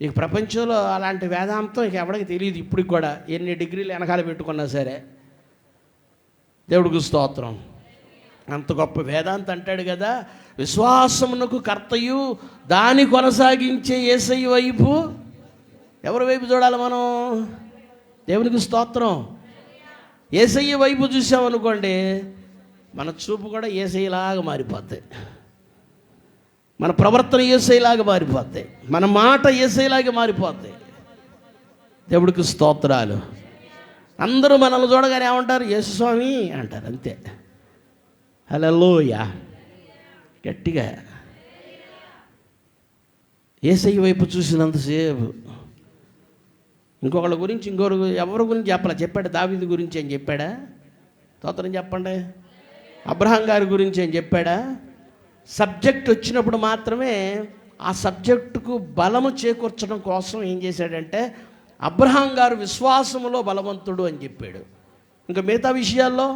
ఇక ప్రపంచంలో అలాంటి వేదాంతం ఇక ఎవరికి తెలియదు ఇప్పటికి కూడా. ఎన్ని డిగ్రీలు వెనకాల పెట్టుకున్నా సరే. దేవుడికి స్తోత్రం. అంత గొప్ప వేదాంత అంటాడు కదా, విశ్వాసమునకు కర్తయు దాని కొనసాగించే యేసయ్య వైపు. ఎవరి వైపు చూడాలి మనం? దేవునికి స్తోత్రం. యేసయ్య వైపు చూసామనుకోండి, మన చూపు కూడా యేసయ్యలాగా మారిపోద్ది, మన ప్రవర్తన యేసయ్యలాగా మారిపోద్ది, మన మాట యేసయ్యలాగా మారిపోద్ది. దేవుడికి స్తోత్రాలు. అందరూ మనల్ని చూడగానే ఏమంటారు? యేసుస్వామి అంటారు, అంతే. హల్లెలూయా. గట్టిగా యేసయ్య వైపు చూసినంతసేపు. ఇంకొకళ్ళ గురించి, ఎవరి గురించి చెప్పాలా? చెప్పాడు దావీదు గురించి అని చెప్పాడా? స్తోత్రం చెప్పండి. అబ్రహాం గారి గురించి అని చెప్పాడా? సబ్జెక్ట్ వచ్చినప్పుడు మాత్రమే ఆ సబ్జెక్టుకు బలము చేకూర్చడం కోసం ఏం చేశాడంటే, అబ్రహాం గారు విశ్వాసములో బలవంతుడు అని చెప్పాడు. ఇంకా మిగతా విషయాల్లో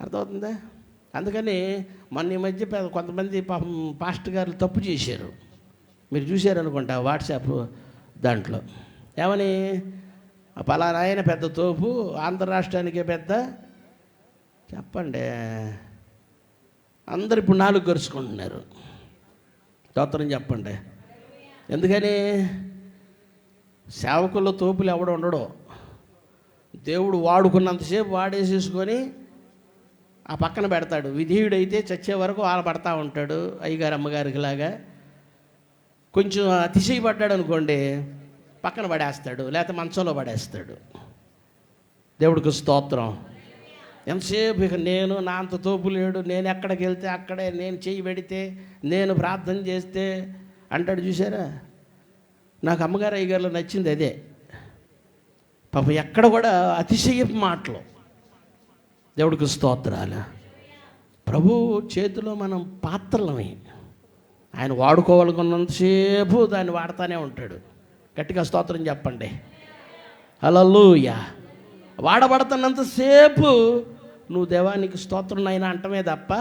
అర్థమవుతుందా? అందుకని మొన్న ఈ మధ్య కొంతమంది పాపం పాస్టర్ గారు తప్పు చేశారు. మీరు చూశారనుకుంటా వాట్సాప్ దాంట్లో. ఏమని? పలానా ఆయన పెద్ద తోపు, ఆంధ్ర రాష్ట్రానికే పెద్ద. చెప్పండి, అందరు ఇప్పుడు 4 గరుచుకుంటున్నారు. స్తోత్రం చెప్పండి. ఎందుకని? సేవకుల్లో తోపులు ఎవడు ఉండడు. దేవుడు వాడుకున్నంతసేపు వాడేసేసుకొని ఆ పక్కన పెడతాడు. విధేయుడైతే చచ్చే వరకు ఆలపడతా ఉంటాడు, అయ్యగారు అమ్మగారికి లాగా. కొంచెం అతిశయపడ్డాడు అనుకోండి, పక్కన పడేస్తాడు, లేకపోతే మంచంలో పడేస్తాడు. దేవుడికి స్తోత్రం. ఎంతసేపు ఇక నేను నా అంత తోపు లేడు, నేను ఎక్కడికి వెళ్తే అక్కడే, నేను చెయ్యి పెడితే, నేను ప్రార్థన చేస్తే అంటాడు. చూసారా? నాకు అమ్మగారు అయ్యగారులో నచ్చింది అదే. పాపం ఎక్కడ కూడా అతిశయపు మాటలు. దేవుడికి స్తోత్రాలు. ప్రభు చేతిలో మనం పాత్రలమే. ఆయన వాడుకోవాలనుకున్నంతసేపు దాన్ని వాడుతూనే ఉంటాడు. గట్టిగా స్తోత్రం చెప్పండి. హల్లెలూయా. వాడబడుతున్నంతసేపు నువ్వు దేవానికి స్తోత్రం అయినా అంటమే తప్ప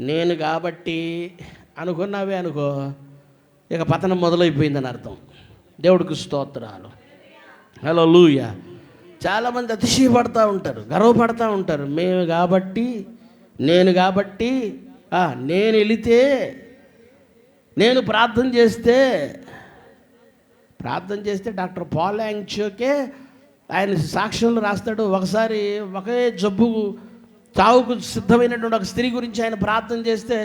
నేను కాబట్టి అనుకున్నావే అనుకో, ఇక పతనం మొదలైపోయిందని అర్థం. దేవుడికి స్తోత్రాలు. హల్లెలూయా. చాలామంది అతిశయపడతా ఉంటారు, గర్వపడతా ఉంటారు. మేము కాబట్టి, నేను కాబట్టి, నేను వెళితే, నేను ప్రార్థన చేస్తే డాక్టర్ పాల్ యాంగ్చోకే ఆయన సాక్ష్యంలో రాస్తాడు. ఒకసారి ఒకే జబ్బు చావుకు సిద్ధమైనటువంటి ఒక స్త్రీ గురించి ఆయన ప్రార్థన చేస్తే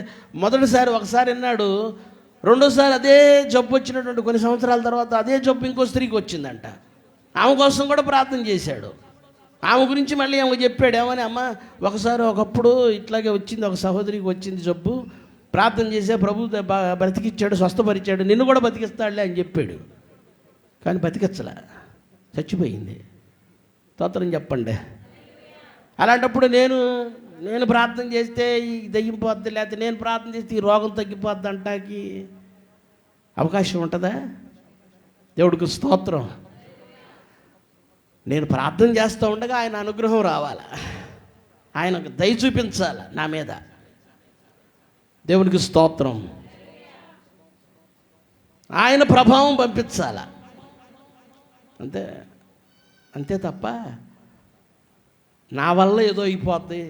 మొదటిసారి ఒకసారి విన్నాడు, రెండోసారి అదే జబ్బు వచ్చినటువంటి కొన్ని సంవత్సరాల తర్వాత అదే జబ్బు ఇంకో స్త్రీకి వచ్చిందంట. ఆమె కోసం కూడా ప్రార్థన చేశాడు. ఆమె గురించి మళ్ళీ ఆమె చెప్పాడు, ఏమని, అమ్మ ఒకసారి ఒకప్పుడు ఇట్లాగే వచ్చింది, ఒక సహోదరికి వచ్చింది జబ్బు, ప్రార్థన చేసే ప్రభు బ్రతికిచ్చాడు, స్వస్థపరిచాడు, నిన్ను కూడా బతికిస్తాడులే అని చెప్పాడు. కానీ బతికించలే, చచ్చిపోయింది. స్తోత్రం చెప్పండి. అలాంటప్పుడు నేను ప్రార్థన చేస్తే ఈ దెయ్యం పోద్ది, లేకపోతే నేను ప్రార్థన చేస్తే ఈ రోగం తగ్గిపోద్ది అంటాకి అవకాశం ఉంటుందా? దేవుడికి స్తోత్రం. నేను ప్రార్థన చేస్తూ ఉండగా ఆయన అనుగ్రహం రావాలా, ఆయనకు దయ చూపించాలి నా మీద. దేవునికి స్తోత్రం. ఆయన ప్రభావం పంపించాల, అంతే తప్ప నా వల్ల ఏదో అయిపోద్ది.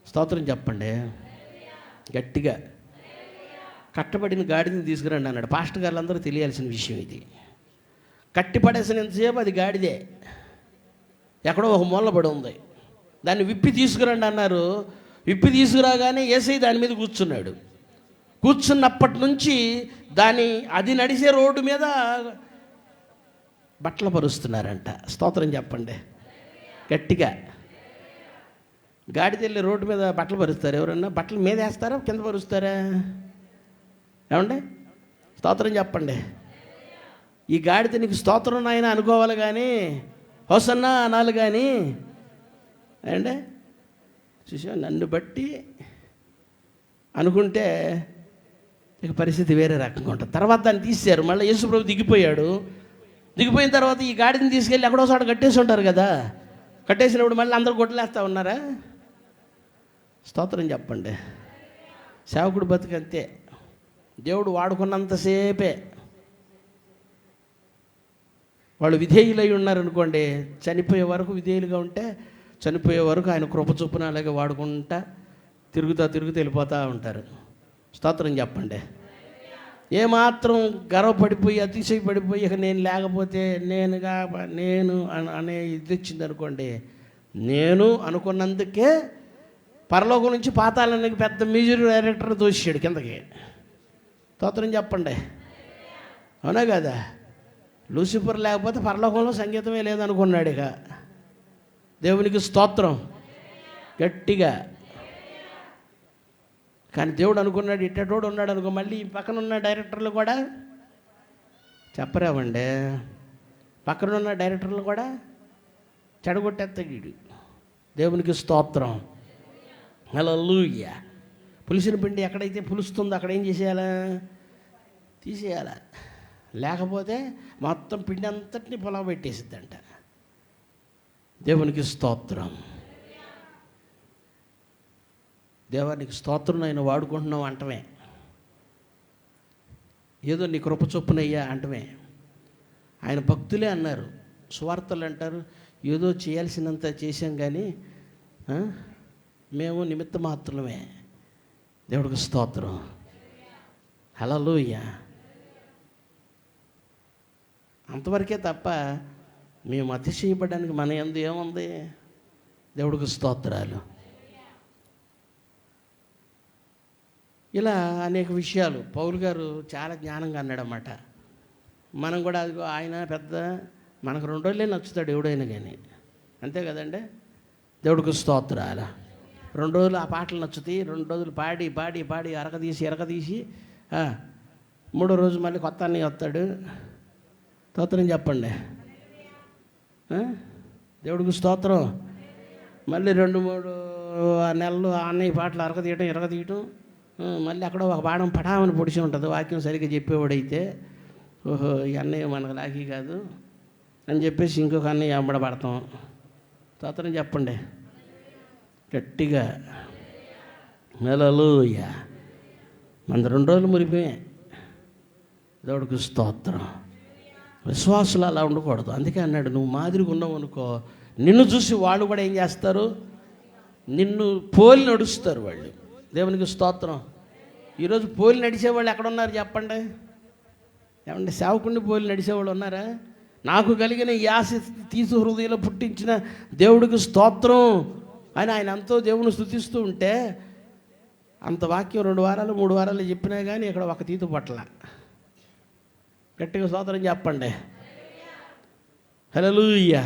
స్తోత్రం చెప్పండి గట్టిగా. కట్టబడిన గాడిదని తీసుకురండి అన్నాడు. పాస్టర్ గారు అందరూ తెలియాల్సిన విషయం ఇది. కట్టిపడేసినంతసేపు అది గాడిదే, ఎక్కడో ఒక మూలబడి ఉంది. దాన్ని విప్పి తీసుకురండి అన్నారు. విప్పి తీసుకురాగానే యేసయ్య దాని మీద కూర్చున్నాడు. కూర్చున్నప్పటి నుంచి అది నడిచే రోడ్డు మీద బట్టలు పరుస్తున్నారంట. స్తోత్రం చెప్పండి గట్టిగా. గాడిద వెళ్ళి రోడ్డు మీద బట్టలు పరుస్తారు ఎవరన్నా? బట్టలు మీద వేస్తారా, కింద పరుస్తారా? ఏమండి? స్తోత్రం చెప్పండి. ఈ గాడిద నీకు స్తోత్రం నాయన అనుకోవాలి కానీ, హోసన్నా అనాలి కానీ. ఏమండి? చూసా, నన్ను బట్టి అనుకుంటే ఇక పరిస్థితి వేరే రకంగా ఉంటుంది. తర్వాత దాన్ని తీశారు. మళ్ళీ యేసుప్రభు దిగిపోయిన తర్వాత ఈ గాడిని తీసుకెళ్ళి ఎక్కడో చోట కట్టేసి ఉంటారు కదా. కట్టేసినప్పుడు మళ్ళీ అందరూ గొడ్డలేస్తూ ఉన్నారా? స్తోత్రం చెప్పండి. సేవకుడు బతుకంతే. దేవుడు వాడుకున్నంతసేపే. వాళ్ళు విధేయులై ఉన్నారనుకోండి, చనిపోయే వరకు విధేయులుగా ఉంటే చనిపోయే వరకు ఆయన కృప చొప్పున అలాగే వాడుకుంటా తిరుగుతూ వెళ్ళిపోతూ ఉంటారు. స్తోత్రం చెప్పండి. ఏమాత్రం గర్వపడిపోయి అతిశయపడిపోయి ఇక నేను లేకపోతే నేను అనే ఇది వచ్చిందనుకోండి, నేను అనుకున్నందుకే పరలోకం నుంచి పాతాళానికి పెద్ద మ్యూజిక్ డైరెక్టర్ దోషాడు కిందకి. స్తోత్రం చెప్పండి. అవునా కదా? లూసిఫర్ లేకపోతే పరలోకంలో సంగీతమే లేదనుకున్నాడు. ఇక దేవునికి స్తోత్రం గట్టిగా. కానీ దేవుడు అనుకున్నాడు, ఇట్టటోడు ఉన్నాడు అనుకో, మళ్ళీ పక్కన ఉన్న డైరెక్టర్లు కూడా చెప్పరామండి. పక్కన ఉన్న డైరెక్టర్లు కూడా చెడగొట్టేస్తాడు వీడు. దేవునికి స్తోత్రం. హల్లెలూయా. పులిసిన పిండి ఎక్కడైతే పులుస్తుందో అక్కడ ఏం చేసేయాలా? తీసేయాలా. లేకపోతే మొత్తం పిండి అంతటిని పొలం పెట్టేసిద్దంట. దేవునికి స్తోత్రం. దేవానికి స్తోత్రం ఆయన వాడుకుంటున్నాం అంటమే. ఏదో నీ కృప చొప్పునయ్యా అంటమే. ఆయన భక్తులే అన్నారు, సువార్తలు అంటారు, ఏదో చేయాల్సినంత చేశాం కానీ మేము నిమిత్త మాత్రమే. దేవుడికి స్తోత్రం. హల్లెలూయా. అంతవరకే తప్ప మేము అతిశయపడడానికి మన యందు ఏముంది? దేవుడికి స్తోత్రాలు. ఇలా అనేక విషయాలు పౌలు గారు చాలా జ్ఞానంగా అన్నాడన్నమాట. మనం కూడా అదిగో ఆయన పెద్ద మనకు 2 రోజులే నచ్చుతాడు ఎవడైనా కానీ, అంతే కదండి? దేవుడికి స్తోత్రాలు. 2 రోజులు ఆ పాటలు నచ్చుతాయి. 2 రోజులు పాడి పాడి పాడి ఎరగదీసి 3వ రోజు మళ్ళీ కొత్త అన్నయ్య వస్తాడు. స్తోత్రం చెప్పండి. ఆ? దేవుడికి స్తోత్రం. మళ్ళీ 2-3 నెలలు అన్నయ్య పాటలు ఇరగదీయటం, మళ్ళీ అక్కడ ఒక బాణం పటామని పొడిచి ఉంటుంది. వాక్యం సరిగ్గా చెప్పేవాడైతే, ఓహో ఈ అన్నయ్య మనకు లాగి కాదు అని చెప్పేసి ఇంకొక అన్నయ్య అమ్మడబడతాం. స్తోత్రం చెప్పండి గట్టిగా. హల్లెలూయా. మన 2 రోజులు మురిపోయే. దేవుడికి స్తోత్రం. విశ్వాసులు అలా ఉండకూడదు. అందుకే అన్నాడు, నువ్వు మాదిరిగా ఉన్నావు అనుకో, నిన్ను చూసి వాళ్ళు కూడా ఏం చేస్తారు? నిన్ను పోలి నడుస్తారు వాళ్ళు. దేవునికి స్తోత్రం. ఈరోజు పోలి నడిచేవాళ్ళు ఎక్కడున్నారు చెప్పండి? ఏమంటే సేవకుడిని పోలి నడిచేవాళ్ళు ఉన్నారా? నాకు కలిగిన ఈ ఆశ తీసు హృదయంలో పుట్టించిన దేవుడికి స్తోత్రం అని ఆయన ఎంతో దేవుని స్తుతిస్తూ ఉంటే, అంత వాక్యం 2 వారాలు 3 వారాలు చెప్పినా కానీ ఇక్కడ ఒక తీతు పట్ల. గట్టిగా స్తోత్రం చెప్పండి. హల్లెలూయా.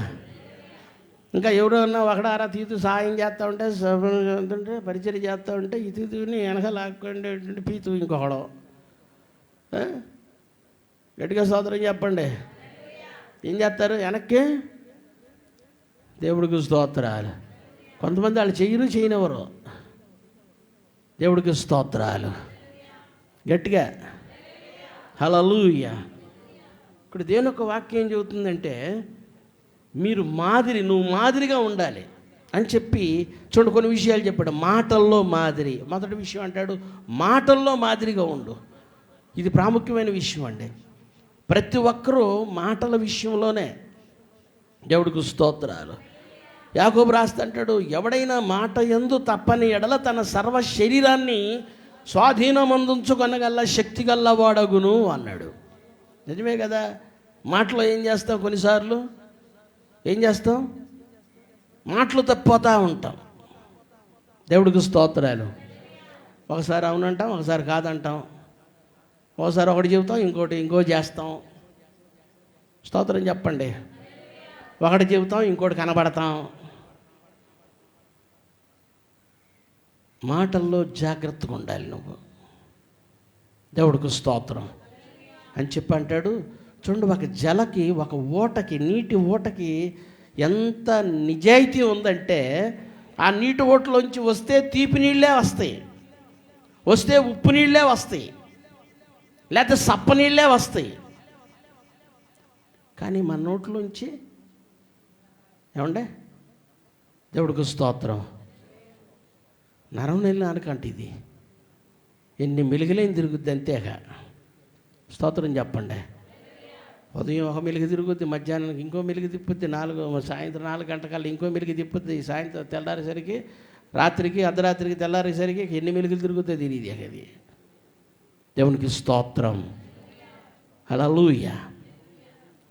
ఇంకా ఎవరన్నా ఒకడారా తీతు సహాయం చేస్తూ ఉంటే పరిచయం చేస్తూ ఉంటే ఈ తీతుని వెనక లాక్కుంటే పీతు ఇంకొకడు. గట్టిగా స్తోత్రం చెప్పండి. ఏం చేస్తారు వెనక్కి? దేవుడికి స్తోత్రాలు. కొంతమంది వాళ్ళు చేయనివ్వరు. దేవుడికి స్తోత్రాలు. గట్టిగా హల్లెలూయా. ఇక్కడ దేవుని యొక్క వాక్యం ఏం చెబుతుందంటే, నువ్వు మాదిరిగా ఉండాలి అని చెప్పి చూడండి కొన్ని విషయాలు చెప్పాడు. మాటల్లో మాదిరి. మొదటి విషయం అంటాడు, మాటల్లో మాదిరిగా ఉండు. ఇది ప్రాముఖ్యమైన విషయం అండి. ప్రతి ఒక్కరూ మాటల విషయంలోనే దేవుడికి స్తోత్రాలు. యాకోబు రాస్తా అంటాడు, ఎవడైనా మాట యందు తప్పని ఎడల తన సర్వ శరీరాన్ని స్వాధీనమందుంచుకొనగల శక్తి గల్లవాడగును అన్నాడు. నిజమే కదా. మాటలో ఏం చేస్తాం? కొన్నిసార్లు ఏం చేస్తాం? మాటలు తప్పిపోతూ ఉంటాం. దేవుడికి స్తోత్రాలు. ఒకసారి అవునంటాం, ఒకసారి కాదంటాం, ఒకసారి ఒకటి చెబుతాం, ఇంకో చేస్తాం. స్తోత్రం చెప్పండి. ఒకటి చెబుతాం, ఇంకోటి కనబడతాం. మాటల్లో జాగ్రత్తగా ఉండాలి నువ్వు. దేవుడికి స్తోత్రం అని చెప్పి అంటాడు. చూడండి, ఒక జలకి, ఒక ఊటకి, నీటి ఊటకి ఎంత నిజాయితీ ఉందంటే, ఆ నీటి ఊటలోంచి వస్తే తీపి నీళ్ళే వస్తాయి, వస్తే ఉప్పు నీళ్ళే వస్తాయి, లేకపోతే సప్ప నీళ్ళే వస్తాయి. కానీ మన నోట్లోంచి ఏమండే దేవుడికి స్తోత్రం నరం నెల్లి అనకంటే ఇది ఎన్ని మెలుగులేని తిరుగుద్ది అంతేగా. స్తోత్రం చెప్పండి. ఉదయం ఒక మెలుగు తిరుగుద్ది, మధ్యాహ్నానికి ఇంకో మెలుగు తిప్పుద్ది, సాయంత్రం 4 గంటలకల్లా ఇంకో మెలుగు తిప్పుద్ది, సాయంత్రం తెల్లారేసరికి, రాత్రికి, అర్ధరాత్రికి, తెల్లారేసరికి ఎన్ని మెలుగులు తిరుగుద్ది తెలియదు. అది దేవునికి స్తోత్రం. హల్లెలూయా.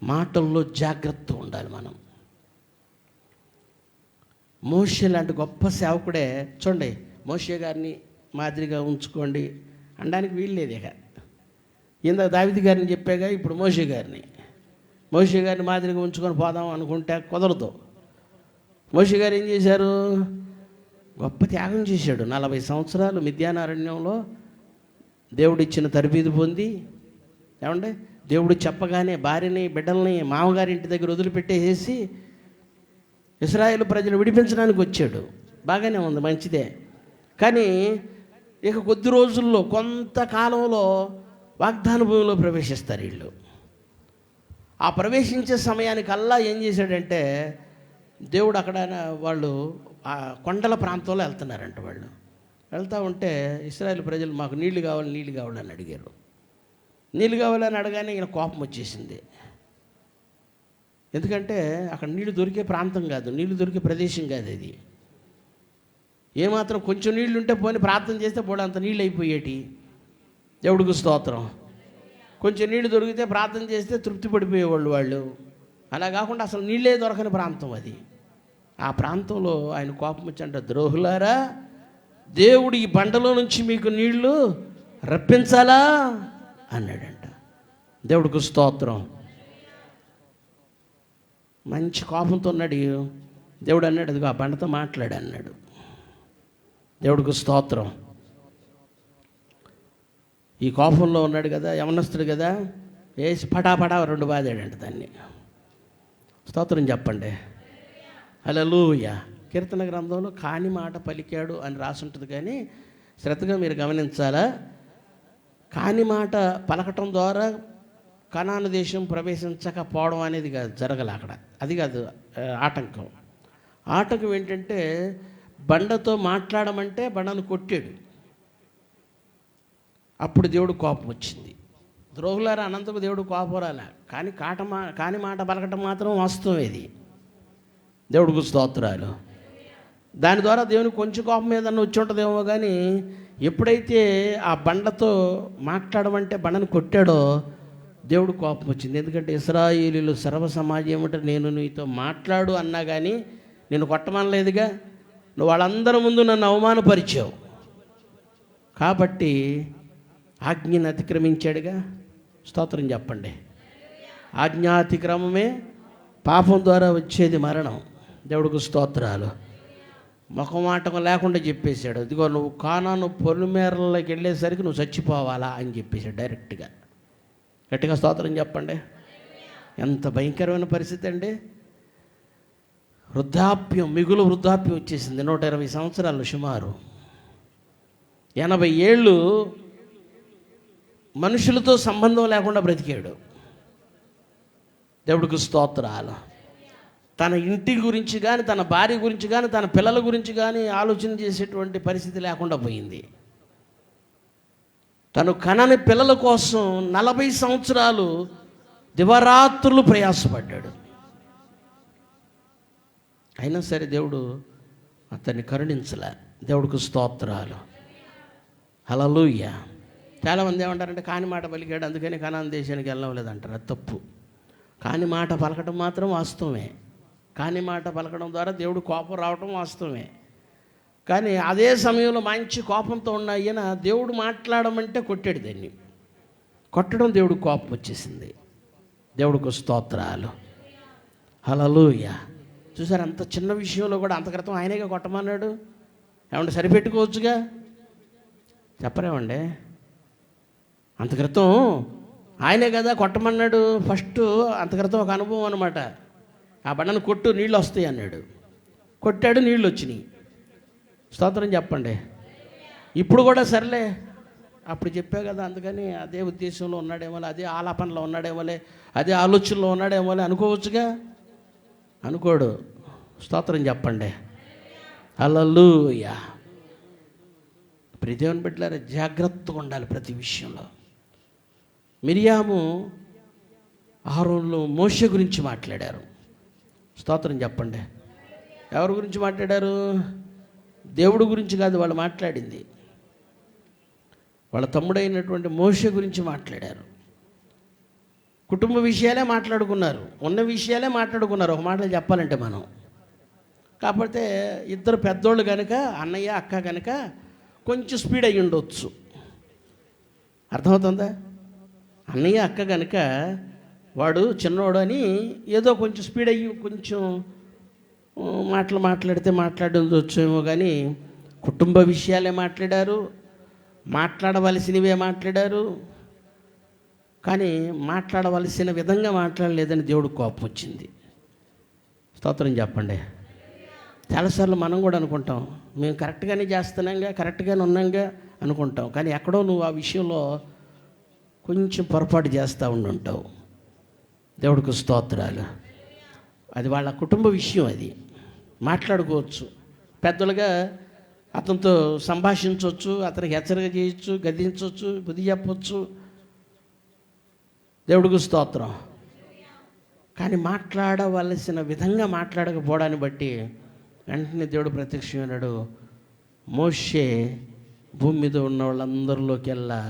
మాటల్లో జాగ్రత్త ఉండాలి మనం. మోషే లాంటి గొప్ప సేవకుడే చూడండి, మోషే గారిని మాదిరిగా ఉంచుకోండి అనడానికి వీల్లేదు. ఇక ఇందాక దావీదు గారిని చెప్పాగా, ఇప్పుడు మోషే గారిని మాదిరిగా ఉంచుకొని పోదాం అనుకుంటే కుదరదు. మోషే గారు ఏం చేశారు? గొప్ప త్యాగం చేశాడు. 40 సంవత్సరాలు మిద్యానారణ్యంలో దేవుడిచ్చిన తరబీదు పొంది, ఏమంటే దేవుడు చెప్పగానే భార్యని బిడ్డల్ని మామగారి ఇంటి దగ్గర వదిలిపెట్టేసేసి ఇశ్రాయేలు ప్రజలు విడిపించడానికి వచ్చాడు. బాగానే ఉంది, మంచిదే. కానీ ఇక కొద్ది రోజుల్లో, కొంతకాలంలో వాగ్దాన భూమిలో ప్రవేశిస్తారు వీళ్ళు. ఆ ప్రవేశించే సమయానికల్లా ఏం చేశాడంటే, దేవుడు అక్కడ వాళ్ళు ఆ కొండల ప్రాంతంలో వెళ్తున్నారంట. వాళ్ళు వెళ్తూ ఉంటే ఇశ్రాయేలు ప్రజలు మాకు నీళ్లు కావాలని అడిగారు. నీళ్ళు కావాలని అడగానే ఈయన కోపం వచ్చేసింది. ఎందుకంటే అక్కడ నీళ్లు దొరికే ప్రాంతం కాదు, నీళ్లు దొరికే ప్రదేశం కాదు అది. ఏమాత్రం కొంచెం నీళ్ళు ఉంటే పోని ప్రార్థన చేస్తే అంత నీళ్ళు అయిపోయేటి. దేవుడికి స్తోత్రం. కొంచెం నీళ్లు దొరికితే ప్రార్థన చేస్తే తృప్తి పడిపోయేవాళ్ళు వాళ్ళు. అలా కాకుండా అసలు నీళ్ళే దొరకని ప్రాంతం అది. ఆ ప్రాంతంలో ఆయన కోపం వచ్చంట, ద్రోహులారా, దేవుడు ఈ బండలో నుంచి మీకు నీళ్లు రప్పించాలా అన్నాడంట. దేవుడికి స్తోత్రం. మంచి కోపంతో ఉన్నాడు దేవుడు. అన్నాడు, అదిగో ఆ బండతో మాట్లాడు అన్నాడు. దేవుడికి స్తోత్రం. ఈ కోపంలో ఉన్నాడు కదా, యవనస్తుడు కదా, వేసి పటాపటా 2 బాదాడంట దాన్ని. స్తోత్రం చెప్పండి. హల్లెలూయా. కీర్తన గ్రంథంలో కాని మాట పలికాడు అని రాసి ఉంటుంది, కానీ శ్రద్ధగా మీరు గమనించాలా, కాని మాట పలకటం ద్వారా కనాను దేశం ప్రవేశించకపోవడం అనేది కాదు, జరగలే అక్కడ. అది కాదు ఆటంకం. ఆటంకం ఏంటంటే బండతో మాట్లాడమంటే బండను కొట్టాడు. అప్పుడు దేవుడు కోపం వచ్చింది. ద్రోహులారా అనంతకు దేవుడు కోపం రాలే, కానీ కాని మాట పలకటం మాత్రం వాస్తవం. ఇది దేవుడికి స్తోత్రాలు. దాని ద్వారా దేవునికి కొంచెం కోపం ఏదన్నా వచ్చి ఉంటుందేమో, కానీ ఎప్పుడైతే ఆ బండతో మాట్లాడమంటే బండను కొట్టాడో దేవుడు కోపం వచ్చింది. ఎందుకంటే ఇశ్రాయేలీయులు సర్వ సమాజం ఏమంటే నేను నీతో మాట్లాడు అన్నా కానీ నేను కొట్టమనలేదుగా, నువ్వు వాళ్ళందరి ముందు నన్ను అవమానపరిచావు, కాబట్టి ఆజ్ఞను అతిక్రమించాడుగా. స్తోత్రం చెప్పండి. ఆజ్ఞాతిక్రమమే పాపం ద్వారా వచ్చేది మరణం. దేవుడికి స్తోత్రాలు. ముఖమాటకం లేకుండా చెప్పేశాడు, ఇదిగో నువ్వు కానాను పొలిమేరలోకి వెళ్ళేసరికి నువ్వు చచ్చిపోవాలా అని చెప్పేశాడు డైరెక్ట్గా. గట్టిగా స్తోత్రం చెప్పండి. ఎంత భయంకరమైన పరిస్థితి అండి. వృద్ధాప్యం, మిగులు వృద్ధాప్యం వచ్చేసింది. 120 సంవత్సరాలు, సుమారు 80 ఏళ్ళు మనుషులతో సంబంధం లేకుండా బ్రతికాడు. దేవుడికి స్తోత్రాలు. తన ఇంటి గురించి కానీ, తన భార్య గురించి కానీ, తన పిల్లల గురించి కానీ ఆలోచన చేసేటువంటి పరిస్థితి లేకుండా పోయింది. తను కనని పిల్లల కోసం 40 సంవత్సరాలు దివారాత్రులు ప్రయాసపడ్డాడు. అయినా సరే దేవుడు అతన్ని కరుణించలే. దేవుడికి స్తోత్రాలు. హల్లెలూయా. చాలామంది ఏమంటారంటే కాని మాట పలికాడు అందుకని కనాను దేశానికి వెళ్ళలేదంటారు. అది తప్పు. కాని మాట పలకటం మాత్రం వాస్తవమే. కాని మాట పలకడం ద్వారా దేవుడు కోపం రావటం వాస్తవమే. కానీ అదే సమయంలో మంచి కోపంతో ఉన్న ఈయన దేవుడు మాట్లాడమంటే కొట్టాడు. దాన్ని కొట్టడం దేవుడు కోపం వచ్చేసింది. దేవుడికి స్తోత్రాలు. హల్లెలూయా. చూసారు, అంత చిన్న విషయంలో కూడా అంత క్రితం ఆయనేగా కొట్టమన్నాడు. ఏమంటే సరిపెట్టుకోవచ్చుగా, చెప్పరేమండి. అంత క్రితం ఆయనే కదా కొట్టమన్నాడు. ఫస్ట్ అంత క్రితం ఒక అనుభవం అనమాట. ఆ బండను కొట్టు నీళ్ళు వస్తాయి అన్నాడు. కొట్టాడు, నీళ్ళు వచ్చినాయి. స్తోత్రం చెప్పండి. ఇప్పుడు కూడా సర్లే అప్పుడు చెప్పా కదా, అందుకని అదే ఉద్దేశంలో ఉన్నాడేమోలే, అదే ఆలాపనలో ఉన్నాడేమోలే, అదే ఆలోచనలో ఉన్నాడేమోలే అనుకోవచ్చుగా. అనుకోడు. స్తోత్రం చెప్పండి. హల్లెలూయా. ప్రతి దేవుని బిడ్డలారా జాగ్రత్తగా ఉండాలి ప్రతి విషయంలో. మిరియాము ఆరోనులు మోషే గురించి మాట్లాడారు. స్తోత్రం చెప్పండి. ఎవరి గురించి మాట్లాడారు? దేవుడి గురించి కాదు వాళ్ళు మాట్లాడింది. వాళ్ళ తమ్ముడైనటువంటి మోషే గురించి మాట్లాడారు. కుటుంబ విషయాలే మాట్లాడుకున్నారు, ఉన్న విషయాలే మాట్లాడుకున్నారు. ఒక మాటలు చెప్పాలంటే మనం, కాకపోతే ఇద్దరు పెద్దోళ్ళు కనుక, అన్నయ్య అక్క కనుక కొంచెం స్పీడ్ అయ్యి ఉండొచ్చు. అర్థమవుతుందా? అన్నయ్య అక్క కనుక వాడు చిన్నోడు అని ఏదో కొంచెం స్పీడ్ అయ్యి కొంచెం మాట్లాడితే మాట్లాడొచ్చేమో, కానీ కుటుంబ విషయాలే మాట్లాడారు, మాట్లాడవలసినవే మాట్లాడారు. కానీ మాట్లాడవలసిన విధంగా మాట్లాడలేదని దేవుడికి కోపం వచ్చింది. స్తోత్రం చెప్పండి. చాలాసార్లు మనం కూడా అనుకుంటాం, మేము కరెక్ట్గానే చేస్తున్నాంగా, కరెక్ట్గానే ఉన్నాంగా అనుకుంటాం. కానీ ఎక్కడో నువ్వు ఆ విషయంలో కొంచెం పొరపాటు చేస్తూ ఉండుంటావు. దేవుడికి స్తోత్రాలు. అది వాళ్ళ కుటుంబ విషయం, అది మాట్లాడుకోవచ్చు. పెద్దలుగా అతనితో సంభాషించవచ్చు, అతనికి హెచ్చరిక చేయొచ్చు, గద్దించవచ్చు, బుద్ధి చెప్పవచ్చు. దేవుడికి స్తోత్రం. కానీ మాట్లాడవలసిన విధంగా మాట్లాడకపోవడాన్ని బట్టి వెంటనే దేవుడు ప్రత్యక్షమైనాడు. మోషే భూమి మీద ఉన్న వాళ్ళందరిలోకెల్లా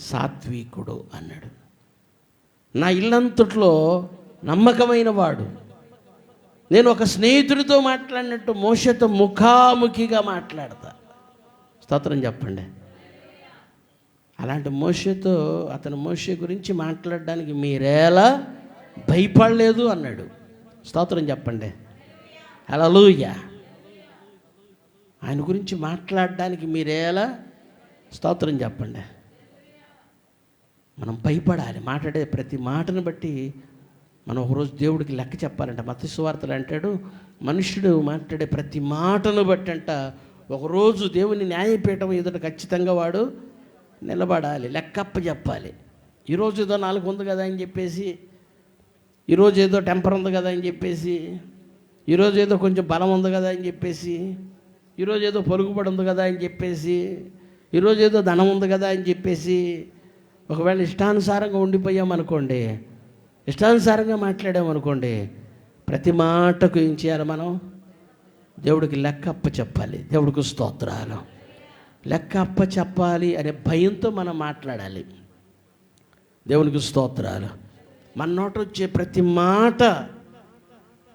సాత్వికుడు అన్నాడు. నా ఇల్లంతట్లో నమ్మకమైన వాడు. నేను ఒక స్నేహితుడితో మాట్లాడినట్టు మోషేతో ముఖాముఖిగా మాట్లాడతా. స్తోత్రం చెప్పండి. అలాంటి మోషేతో, అతను మోషే గురించి మాట్లాడడానికి మీరేలా భయపడలేదు అన్నాడు. స్తోత్రం చెప్పండి. హల్లెలూయా. ఆయన గురించి మాట్లాడడానికి మీరేలా, స్తోత్రం చెప్పండి. మనం భయపడాలి. మాట్లాడే ప్రతి మాటను బట్టి మనం ఒకరోజు దేవుడికి లెక్క చెప్పాలంట. మత్తయి సువార్తలు అంటాడు, మనుష్యుడు మాట్లాడే ప్రతి మాటను బట్టి అంట ఒకరోజు దేవుని న్యాయపీఠం ఎదుట ఖచ్చితంగా వాడు నిలబడాలి, లెక్కప్ప చెప్పాలి. ఈరోజు ఏదో 4 ఉంది కదా అని చెప్పేసి, ఈరోజు ఏదో టెంపర్ ఉంది కదా అని చెప్పేసి, ఈరోజు ఏదో కొంచెం బలం ఉంది కదా అని చెప్పేసి, ఈరోజు ఏదో పలుకుబడి ఉంది కదా అని చెప్పేసి, ఈరోజు ఏదో ధనం ఉంది కదా అని చెప్పేసి ఒకవేళ ఇష్టానుసారంగా ఉండిపోయామనుకోండి, ఇష్టానుసారంగా మాట్లాడామనుకోండి, ప్రతి మాటకు ఏం చేయాలి మనం? దేవుడికి లెక్క అప్ప చెప్పాలి. దేవుడికి స్తోత్రాలు. లెక్క అప్ప చెప్పాలి అనే భయంతో మనం మాట్లాడాలి. దేవునికి స్తోత్రాలు. మన నోట వచ్చే ప్రతి మాట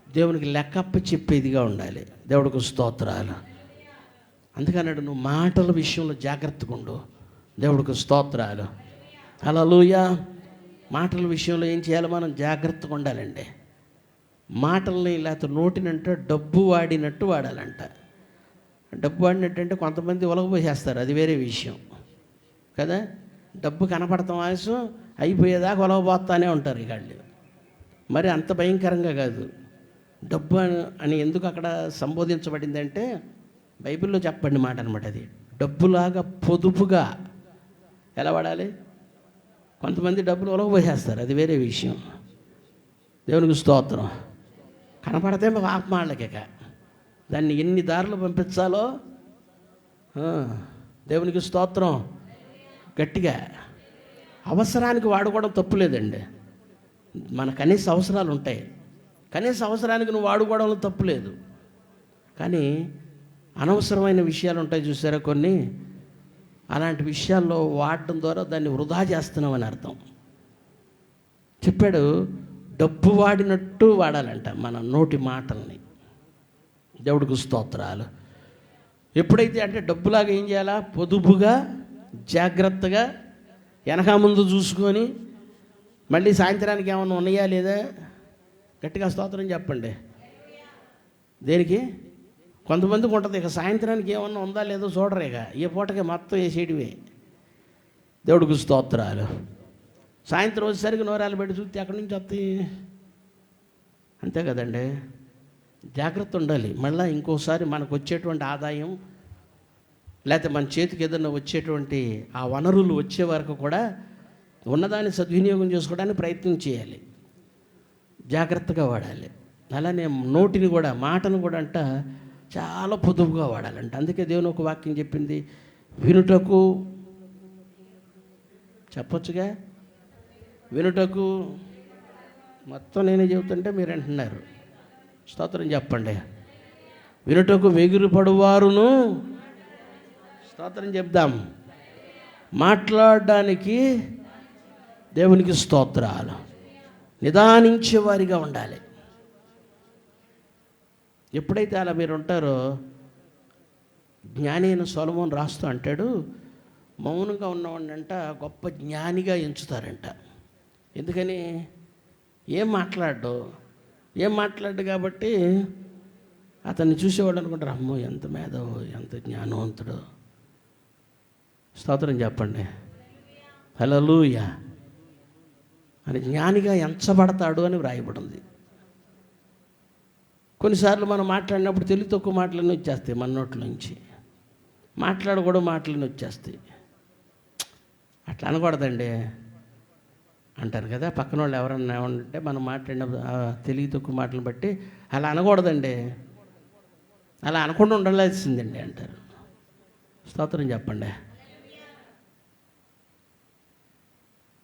దేవునికి లెక్కప్ప చెప్పేదిగా ఉండాలి. దేవుడికి స్తోత్రాలు. అందుకన్నాడు, నువ్వు మాటల విషయంలో జాగ్రత్తగా ఉండు. దేవుడికి స్తోత్రాలు. హల్లెలూయా. మాటల విషయంలో ఏం చేయాలి? మనం జాగ్రత్తగా ఉండాలండి. మాటల్ని లేకపోతే నోటినంట డబ్బు వాడినట్టు వాడాలంట. డబ్బు వాడినట్టు అంటే కొంతమంది ఒలగపోసేస్తారు, అది వేరే విషయం కదా. డబ్బు కనపడతాం ఆయుసు అయిపోయేదాకా ఒలగపోతానే ఉంటారు ఇక వాళ్ళు. మరి అంత భయంకరంగా కాదు. డబ్బు అని ఎందుకు అక్కడ సంబోధించబడిందంటే బైబిల్లో చెప్పండి మాట అనమాట. అది డబ్బులాగా పొదుపుగా ఎలా వాడాలి? కొంతమంది డబ్బులు ఒలగపోసేస్తారు, అది వేరే విషయం. దేవునికి స్తోత్రం. కనపడితే ఆత్మాళ్ళకిక దాన్ని ఎన్ని దారులు పంపించాలో. దేవునికి స్తోత్రం. గట్టిగా అవసరానికి వాడుకోవడం తప్పులేదండి. మన కనీస అవసరాలు ఉంటాయి, కనీస అవసరానికి నువ్వు వాడుకోవడంలో తప్పులేదు. కానీ అనవసరమైన విషయాలు ఉంటాయి చూసారా కొన్ని, అలాంటి విషయాల్లో వాడటం ద్వారా దాన్ని వృధా చేస్తున్నామని అర్థం. చెప్పాడు, డబ్బు వాడినట్టు వాడాలంట మన నోటి మాటల్ని. దేవుడికి స్తోత్రాలు. ఎప్పుడైతే అంటే డబ్బులాగా ఏం చేయాలా? పొదుపుగా, జాగ్రత్తగా, వెనక ముందు చూసుకొని, మళ్ళీ సాయంత్రానికి ఏమన్నా ఉన్నాయా లేదా? గట్టిగా స్తోత్రం చెప్పండి. దేనికి? కొంతమందికి ఉంటుంది, ఇక సాయంత్రానికి ఏమన్నా ఉందా లేదో చూడరు, ఇక ఏ పూటకి మొత్తం వేసేటివే. దేవుడికి స్తోత్రాలు. సాయంత్రం వచ్చేసరికి నోరాలు పెట్టి చూస్తే ఎక్కడి నుంచి వస్తాయి? అంతే కదండి. జాగ్రత్త ఉండాలి. మళ్ళీ ఇంకోసారి మనకు వచ్చేటువంటి ఆదాయం లేకపోతే మన చేతికి ఏదైనా వచ్చేటువంటి ఆ వనరులు వచ్చే వరకు కూడా ఉన్నదాన్ని సద్వినియోగం చేసుకోవడానికి ప్రయత్నం చేయాలి, జాగ్రత్తగా వాడాలి. అలానే నోటిని కూడా, మాటను కూడా అంట చాలా పొదుపుగా వాడాలంట. అందుకే దేవుని ఒక వాక్యం చెప్పింది, వినుటకు, చెప్పొచ్చుగా, వినుటకు, మొత్తం నేనే చెబుతుంటే మీరు అంటున్నారు. స్తోత్రం చెప్పండి. వినుటకు వెగురుపడువారును, స్తోత్రం చెప్దాం, మాట్లాడడానికి దేవునికి స్తోత్రాలు, నిదానించేవారిగా ఉండాలి. ఎప్పుడైతే అలా మీరు ఉంటారో, జ్ఞాని అయిన సొలొమోను రాస్తూ అంటాడు, మౌనంగా ఉన్నవాడినంట గొప్ప జ్ఞానిగా ఎంచుతారంట. ఎందుకని? ఏం మాట్లాడు కాబట్టి అతన్ని చూసేవాళ్ళు అనుకుంటారు, అమ్మో ఎంత మేధావో, ఎంత జ్ఞానవంతుడో. స్తోత్రం చెప్పండి. హల్లెలూయా. అని జ్ఞానిగా ఎంచబడతాడు అని వ్రాయబడింది. కొన్నిసార్లు మనం మాట్లాడినప్పుడు తెలివి తక్కువ మాటలన్నీ వచ్చేస్తాయి మన నోట్ల నుంచి, మాట్లాడకూడదు మాటలన్నీ వచ్చేస్తాయి. అట్లా అనకూడదండి అంటారు కదా. పక్కన వాళ్ళు ఎవరన్నా ఏమంటే మనం మాట్లాడినప్పుడు తెలివి తక్కువ మాటలను బట్టి అలా అనకూడదండి, అలా అనకుండా ఉండాల్సిందండి అంటారు. స్తోత్రం చెప్పండి.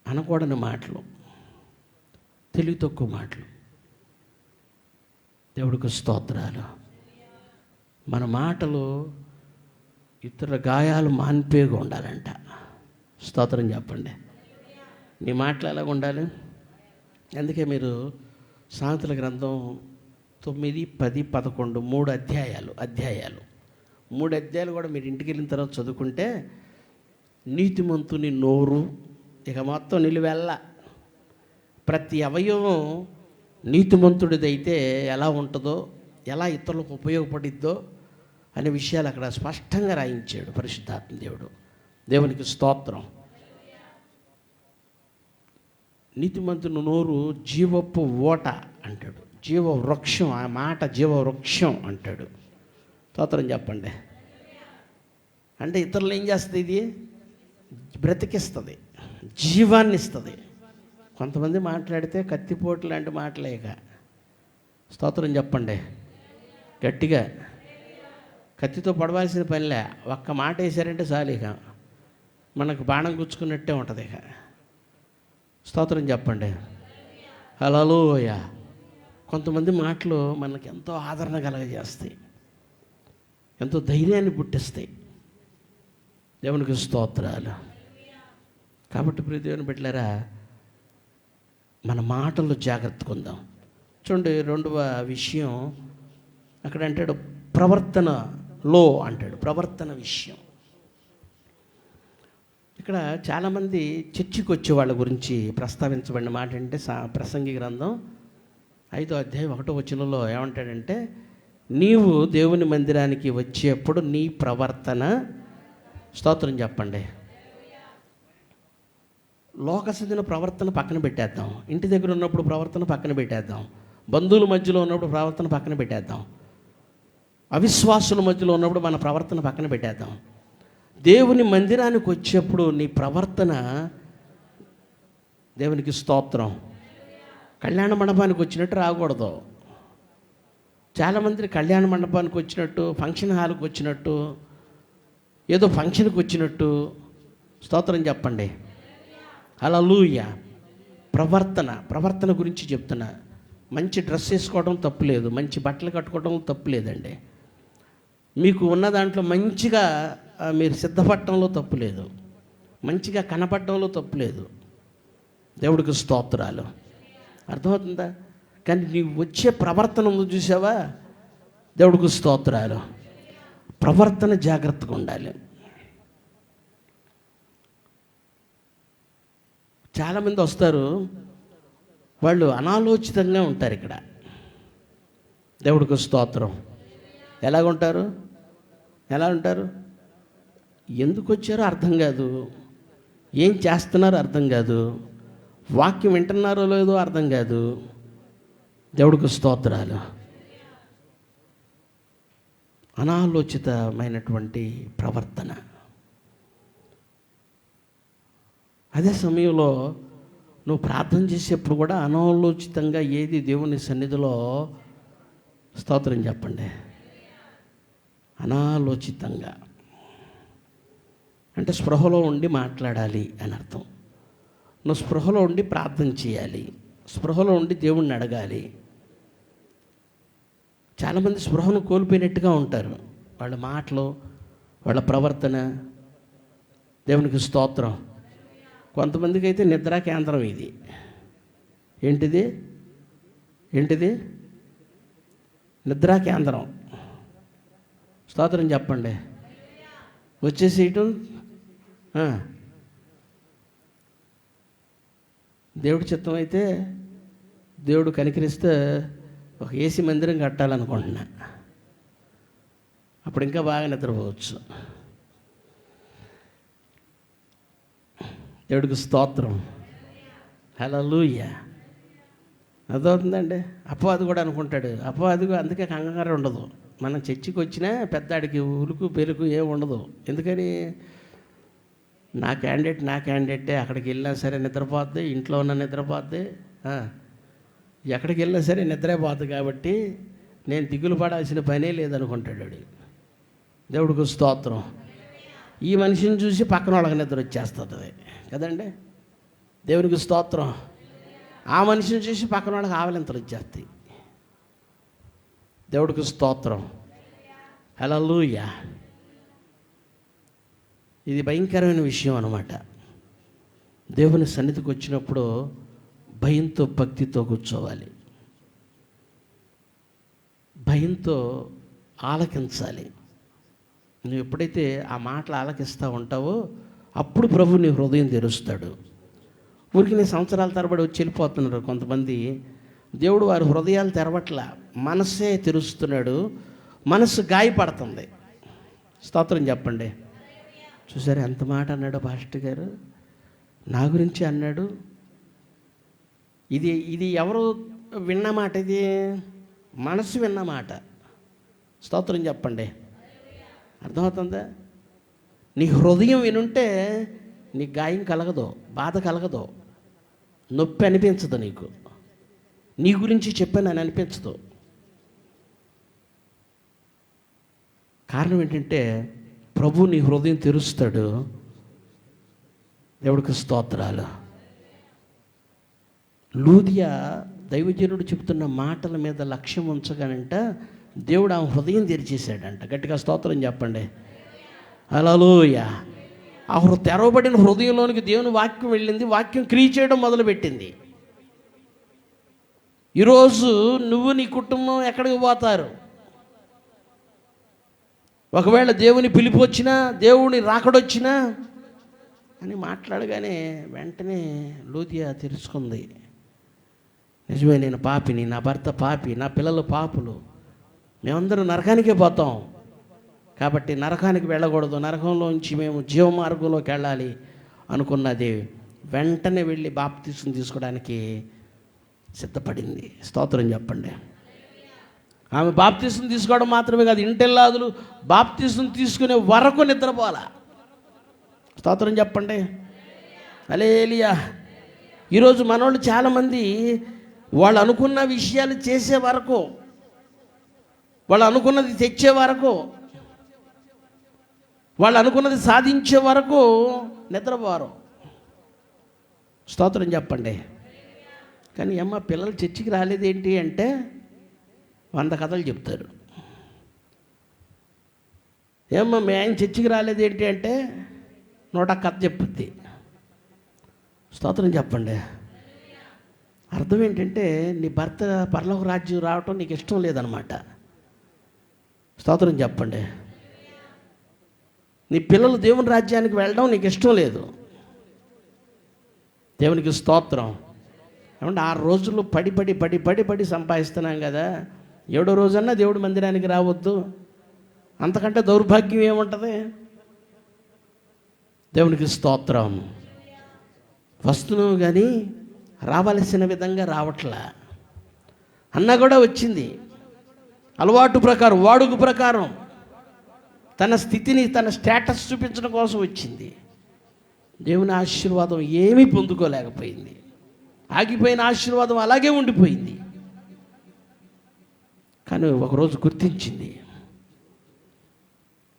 అనకూడని మాటలు, తెలివి తక్కువ మాటలు. దేవుడికి స్తోత్రాలు. మన మాటలు ఇతరుల గాయాలు మాన్పేగా ఉండాలంట. స్తోత్రం చెప్పండి. నీ మాటలు ఎలాగ ఉండాలి? అందుకే మీరు సామెతల గ్రంథం 9, 10, 11 3 అధ్యాయాలు కూడా మీరు ఇంటికి వెళ్ళిన తర్వాత చదువుకుంటే, నీతిమంతుని నోరు ఇక మొత్తం నిలువెల్ల, ప్రతి అవయవం నీతిమంతుడిదైతే ఎలా ఉంటుందో, ఎలా ఇతరులకు ఉపయోగపడిద్దో అనే విషయాలు అక్కడ స్పష్టంగా రాయించాడు పరిశుద్ధాత్మ దేవుడు. దేవునికి స్తోత్రం. నీతిమంతుని నోరు జీవపు ఓట అంటాడు, జీవ వృక్షం. ఆ మాట జీవ వృక్షం అంటాడు. స్తోత్రం చెప్పండి. అంటే ఇతరులు ఏం చేస్తుంది? ఇది బ్రతికిస్తుంది, జీవాన్ని ఇస్తుంది. కొంతమంది మాట్లాడితే కత్తిపోటు లాంటి మాటలేక. స్తోత్రం చెప్పండి గట్టిగా. కత్తితో పడవలసిన పనిలే, ఒక్క మాట వేసారంటే చాలు, ఇక మనకు బాణం గుచ్చుకున్నట్టే ఉంటుంది ఇక. స్తోత్రం చెప్పండి. హల్లెలూయా. కొంతమంది మాటలు మనకి ఎంతో ఆదరణ కలగజేస్తాయి, ఎంతో ధైర్యాన్ని పుట్టిస్తాయి. దేవునికి స్తోత్రాలు. కాబట్టి ప్రియ దేవుని బిడ్డలారా, మన మాటలు జాగ్రత్తగా ఉందాం. చూడండి, రెండవ విషయం అక్కడ అంటాడు ప్రవర్తనలో అంటాడు, ప్రవర్తన విషయం. ఇక్కడ చాలామంది చర్చికి వచ్చే వాళ్ళ గురించి ప్రస్తావించబడిన మాట అంటే ప్రసంగి గ్రంథం 5వ అధ్యాయం 1వ వచనంలో ఏమంటాడంటే, నీవు దేవుని మందిరానికి వచ్చేప్పుడు నీ ప్రవర్తన, స్తోత్రం చెప్పండి, లోకసంధిన ప్రవర్తన పక్కన పెట్టేద్దాం, ఇంటి దగ్గర ఉన్నప్పుడు ప్రవర్తన పక్కన పెట్టేద్దాం, బంధువుల మధ్యలో ఉన్నప్పుడు ప్రవర్తన పక్కన పెట్టేద్దాం, అవిశ్వాసుల మధ్యలో ఉన్నప్పుడు మన ప్రవర్తన పక్కన పెట్టేద్దాం. దేవుని మందిరానికి వచ్చేప్పుడు నీ ప్రవర్తన, దేవునికి స్తోత్రం, కళ్యాణ మండపానికి వచ్చినట్టు రాకూడదు. చాలామంది కళ్యాణ మండపానికి వచ్చినట్టు, ఫంక్షన్ హాల్కి వచ్చినట్టు, ఏదో ఫంక్షన్కి వచ్చినట్టు, స్తోత్రం చెప్పండి, హల్లెలూయా. ప్రవర్తన గురించి చెప్తున్నా. మంచి డ్రెస్ వేసుకోవడం తప్పులేదు, మంచి బట్టలు కట్టుకోవడం తప్పులేదండి. మీకు ఉన్న దాంట్లో మంచిగా మీరు సిద్ధపడటంలో తప్పులేదు, మంచిగా కనపడటంలో తప్పులేదు. దేవుడికి స్తోత్రాలు. అర్థమవుతుందా? కానీ నీవు వచ్చే ప్రవర్తన ఉంది చూసావా, దేవుడికి స్తోత్రాలు. ప్రవర్తన జాగ్రత్తగా ఉండాలి. చాలామంది వస్తారు, వాళ్ళు అనాలోచితంగా ఉంటారు ఇక్కడ. దేవుడికి స్తోత్రం. ఎలా ఉంటారు? ఎందుకు వచ్చారో అర్థం కాదు, ఏం చేస్తున్నారో అర్థం కాదు, వాక్యం వింటున్నారో లేదో అర్థం కాదు. దేవుడికి స్తోత్రాలు. అనాలోచితమైనటువంటి ప్రవర్తన. అదే సమయంలో నువ్వు ప్రార్థన చేసేప్పుడు కూడా అనాలోచితంగా ఏది దేవుని సన్నిధిలో, స్తోత్రం చెప్పండి, అనాలోచితంగా అంటే స్పృహలో ఉండి మాట్లాడాలి అని అర్థం. నువ్వు స్పృహలో ఉండి ప్రార్థన చేయాలి, స్పృహలో ఉండి దేవుణ్ణి అడగాలి. చాలామంది స్పృహను కోల్పోయినట్టుగా ఉంటారు, వాళ్ళ మాటలు, వాళ్ళ ప్రవర్తన. దేవునికి స్తోత్రం. కొంతమందికి అయితే నిద్రా కేంద్రం ఇది. ఏంటిది? నిద్రా కేంద్రం. స్తోత్రం చెప్పండి. వచ్చేసేయటం. దేవుడి చిత్తం అయితే, దేవుడు కనికరిస్తే ఒక ఏసీ మందిరం కట్టాలనుకుంటున్నా, అప్పుడు ఇంకా బాగా నిద్రపోవచ్చు. దేవుడికి స్తోత్రం. హల్లెలూయా. అర్థమవుతుందండి. అపవాది కూడా అనుకుంటాడు, అపవాది అందుకే కంగారు ఉండదు. మనం చర్చికి వచ్చినా పెద్దాడికి ఉలుకు పెరుగు ఏమి ఉండదు. ఎందుకని? నా క్యాండిడేటే, అక్కడికి వెళ్ళినా సరే నిద్రపోద్ది, ఇంట్లో ఉన్న నిద్రపోద్ది, ఎక్కడికి వెళ్ళినా సరే నిద్రే పోద్ది. కాబట్టి నేను దిగులు పడాల్సిన పనే లేదనుకుంటాడు. దేవుడికి స్తోత్రం. ఈ మనిషిని చూసి పక్కన వాళ్ళకి నిద్ర వచ్చేస్తుంది కదండి. దేవునికి స్తోత్రం. ఆ మనిషిని చూసి పక్కన వాళ్ళకి ఆవలింతలు వచ్చేస్తాయి. దేవుడికి స్తోత్రం. హల్లెలూయా. ఇది భయంకరమైన విషయం అన్నమాట. దేవుని సన్నిధికి వచ్చినప్పుడు భయంతో, భక్తితో కూర్చోవాలి, భయంతో ఆలకించాలి. నువ్వు ఎప్పుడైతే ఆ మాటలు ఆలకిస్తూ ఉంటావో అప్పుడు ప్రభు నీ హృదయం తెరుస్తాడు. ఊరికి నీ సంవత్సరాల తరబడి వచ్చి వెళ్ళిపోతున్నారు కొంతమంది. దేవుడు వారి హృదయాలు తెరవట్ల, మనస్సే తెరుస్తున్నాడు. మనస్సు గాయపడుతుంది. స్తోత్రం చెప్పండి. చూసారా ఎంత మాట అన్నాడు పాస్టర్ గారు? నా గురించి అన్నాడు, ఇది ఇది ఎవరు విన్న మాట? ఇది మనసు విన్న మాట. స్తోత్రం చెప్పండి. అర్థమవుతుందా? నీ హృదయం వినుంటే నీకు గాయం కలగదు, బాధ కలగదు, నొప్పి అనిపించదు, నీకు నీ గురించి చెప్పానని అనిపించదు. కారణం ఏంటంటే ప్రభు నీ హృదయం తెరుస్తాడు. దేవుడికి స్తోత్రాలు. లూదియా దైవజనుడు చెప్తున్న మాటల మీద లక్ష్యం ఉంచగానంట దేవుడు ఆ హృదయం తెరిచేశాడంట. గట్టిగా స్తోత్రం చెప్పండి. హల్లెలూయా. ఆ తెరవబడిన హృదయంలోనికి దేవుని వాక్యం వెళ్ళింది. వాక్యం క్రియ చేయడం మొదలుపెట్టింది. ఈరోజు నువ్వు నీ కుటుంబం ఎక్కడికి పోతారు? ఒకవేళ దేవుని పిలుపు వచ్చినా, దేవుని రాకడొచ్చినా అని మాట్లాడగానే వెంటనే లూదియా తెలుసుకుంది, నిజమే, నేను పాపిని, నా భర్త పాపి, నా పిల్లలు పాపులు, మేమందరం నరకానికే పోతాం, కాబట్టి నరకానికి వెళ్ళకూడదు, నరకంలోంచి మేము జీవ మార్గంలోకి వెళ్ళాలి అనుకున్నది. వెంటనే వెళ్ళి బాప్తీసం తీసుకోవడానికి సిద్ధపడింది. స్తోత్రం చెప్పండి. ఆమె బాప్తీసం తీసుకోవడం మాత్రమే కాదు, ఇంటెల్లాదులు బాప్తీసం తీసుకునే వరకు నిద్రపోలా. స్తోత్రం చెప్పండి. హల్లెలూయా. ఈరోజు మనోళ్ళు చాలామంది వాళ్ళు అనుకున్న విషయాలు చేసే వరకు, వాళ్ళు అనుకున్నది తెచ్చే వరకు, వాళ్ళు అనుకున్నది సాధించే వరకు నిద్రపోరు. స్తోత్రం చెప్పండి. కానీ అమ్మ పిల్లలు చర్చికి రాలేదేంటి అంటే 100 కథలు చెప్తారు. ఏమ్మా మీ ఆయన చర్చికి రాలేదేంటి అంటే 100 కథ చెప్పుద్ది. స్తోత్రం చెప్పండి. అర్థం ఏంటంటే నీ భర్త పరలోక రాజ్యం రావటం నీకు ఇష్టం లేదనమాట. స్తోత్రం చెప్పండి. నీ పిల్లలు దేవుని రాజ్యానికి వెళ్ళడం నీకు ఇష్టం లేదు. దేవునికి స్తోత్రం. ఏమంటే 6 రోజులు పడి సంపాదిస్తున్నాం కదా, 7వ రోజన్నా దేవుడి మందిరానికి రావద్దు? అంతకంటే దౌర్భాగ్యం ఏముంటుంది? దేవునికి స్తోత్రం. వస్తున్నావు కానీ రావలసిన విధంగా రావట్లా. అన్న కూడా వచ్చింది అలవాటు ప్రకారం, వాడుక ప్రకారం తన స్థితిని, తన స్టేటస్ చూపించడం కోసం వచ్చింది. దేవుని ఆశీర్వాదం ఏమీ పొందుకోలేకపోయింది. ఆగిపోయిన ఆశీర్వాదం అలాగే ఉండిపోయింది. కానీ ఒకరోజు గుర్తించింది,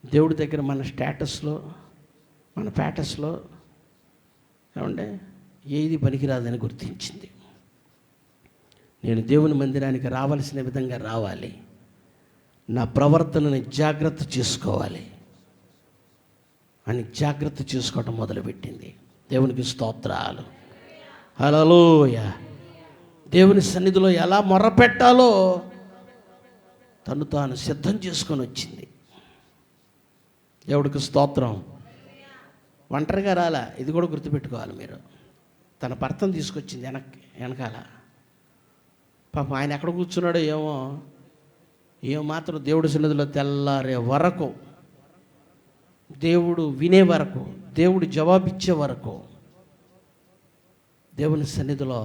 దేవుడి దగ్గర మన స్టేటస్లో, మన ప్యాటస్లో ఏమంటే ఏది పనికిరాదని గుర్తించింది. నేను దేవుని మందిరానికి రావాల్సిన విధంగా రావాలి, నా ప్రవర్తనని జాగ్రత్త చేసుకోవాలి అని జాగ్రత్త చేసుకోవటం మొదలుపెట్టింది. దేవునికి స్తోత్రాలు. హల్లెలూయా. దేవుని సన్నిధిలో ఎలా మొర్రపెట్టాలో తను తాను సిద్ధం చేసుకొని వచ్చింది. దేవుడికి స్తోత్రం. ఒంటరిగా రాలా, ఇది కూడా గుర్తుపెట్టుకోవాలి మీరు. తన భర్తను తీసుకొచ్చింది వెనకాల. పాపం ఆయన ఎక్కడ కూర్చున్నాడో ఏమో మాత్రం దేవుడి సన్నిధిలో తెల్లారే వరకు, దేవుడు వినే వరకు, దేవుడు జవాబిచ్చే వరకు దేవుని సన్నిధిలో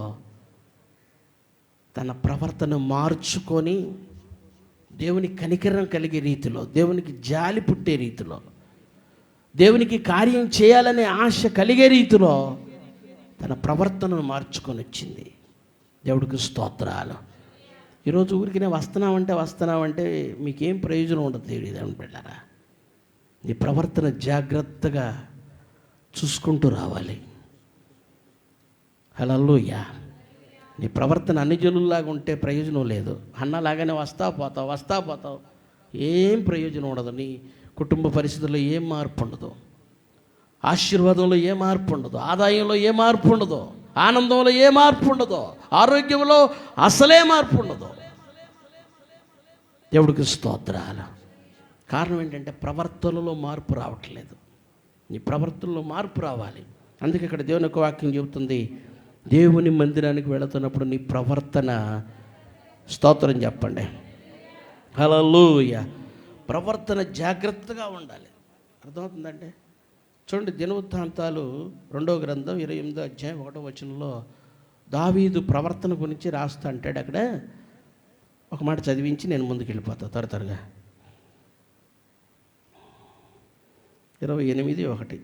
తన ప్రవర్తన మార్చుకొని దేవుని కనికరం కలిగే రీతిలో, దేవునికి జాలి పుట్టే రీతిలో, దేవునికి కార్యం చేయాలనే ఆశ కలిగే రీతిలో తన ప్రవర్తనను మార్చుకొని వచ్చింది. దేవుడికి స్తోత్రాలు. ఈరోజు ఊరికినే వస్తున్నామంటే మీకేం ప్రయోజనం ఉండదు. దేవుని బిడ్డలారా, నీ ప్రవర్తన జాగ్రత్తగా చూసుకుంటూ రావాలి. హల్లెలూయా. నీ ప్రవర్తన అన్ని జనుల్లాగా ఉంటే ప్రయోజనం లేదు. అన్నలాగానే వస్తా పోతావు, ఏం ప్రయోజనం ఉండదు. నీ కుటుంబ పరిస్థితుల్లో ఏం మార్పు ఉండదు, ఆశీర్వాదంలో ఏ మార్పు ఉండదు, ఆదాయంలో ఏ మార్పు ఉండదు, ఆనందంలో ఏ మార్పు ఉండదు, ఆరోగ్యంలో అసలే మార్పు ఉండదు. దేవుడికి స్తోత్రాలు. కారణం ఏంటంటే ప్రవర్తనలో మార్పు రావట్లేదు. నీ ప్రవర్తనలో మార్పు రావాలి. అందుకే ఇక్కడ దేవుని యొక్క వాక్యం చెబుతుంది, దేవుని మందిరానికి వెళుతున్నప్పుడు నీ ప్రవర్తన, స్తోత్రం చెప్పండి, హల్లెలూయా, ప్రవర్తన జాగ్రత్తగా ఉండాలి. అర్థమవుతుందంటే చూడండి, దినవృత్తాంతాలు 2వ గ్రంథం 28వ అధ్యాయం 1వ వచనంలో దావీదు ప్రవర్తన గురించి రాస్తా అంటాడు అక్కడ. ఒక మాట చదివించి నేను ముందుకు వెళ్ళిపోతా త్వరగా. 28:1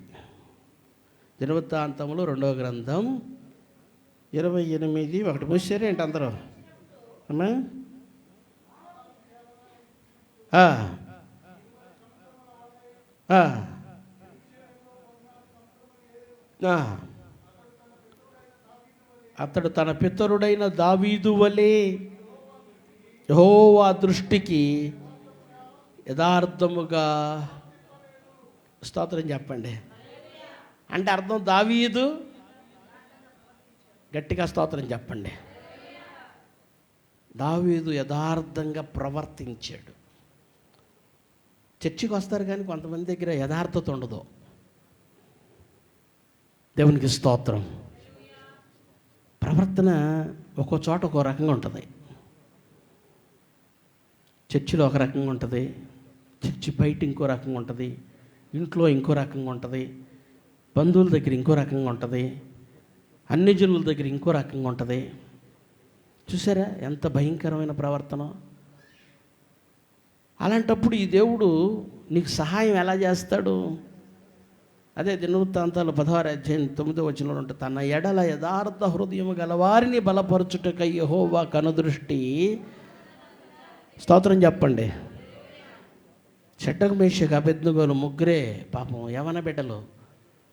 దినవృత్తాంతములు 2వ గ్రంథం 28:1 మూసారు ఏంటి అందరూ? అమ్మా అతడు తన పితరుడైన దావీదు వలె యెహోవా దృష్టికి యథార్థముగా, స్తోత్రం చెప్పండి. అంటే అర్థం దావీదు, గట్టిగా స్తోత్రం చెప్పండి, దావీదు యథార్థంగా ప్రవర్తించాడు. చర్చికి వస్తారు కానీ కొంతమంది దగ్గర యథార్థత ఉండదు. దేవునికి స్తోత్రం. ప్రవర్తన ఒక్కో చోట ఒక్కో రకంగా ఉంటుంది. చర్చిలో ఒక రకంగా ఉంటుంది, చర్చి బయట ఇంకో రకంగా ఉంటుంది, ఇంట్లో ఇంకో రకంగా ఉంటుంది, బంధువుల దగ్గర ఇంకో రకంగా ఉంటుంది, అన్ని జనుల దగ్గర ఇంకో రకంగా ఉంటుంది. చూసారా ఎంత భయంకరమైన ప్రవర్తన. అలాంటప్పుడు ఈ దేవుడు నీకు సహాయం ఎలా చేస్తాడు? అదే దినవృత్తాంతాలు 16:9 ఉంటుంది. తన ఎడల యథార్థ హృదయము గలవారిని బలపరచుటకై యెహోవా కనుదృష్టి, స్తోత్రం చెప్పండి. షడ్రకు మేషకు అబేద్నెగోలు ముగ్గురే పాపం యవన బిడ్డలు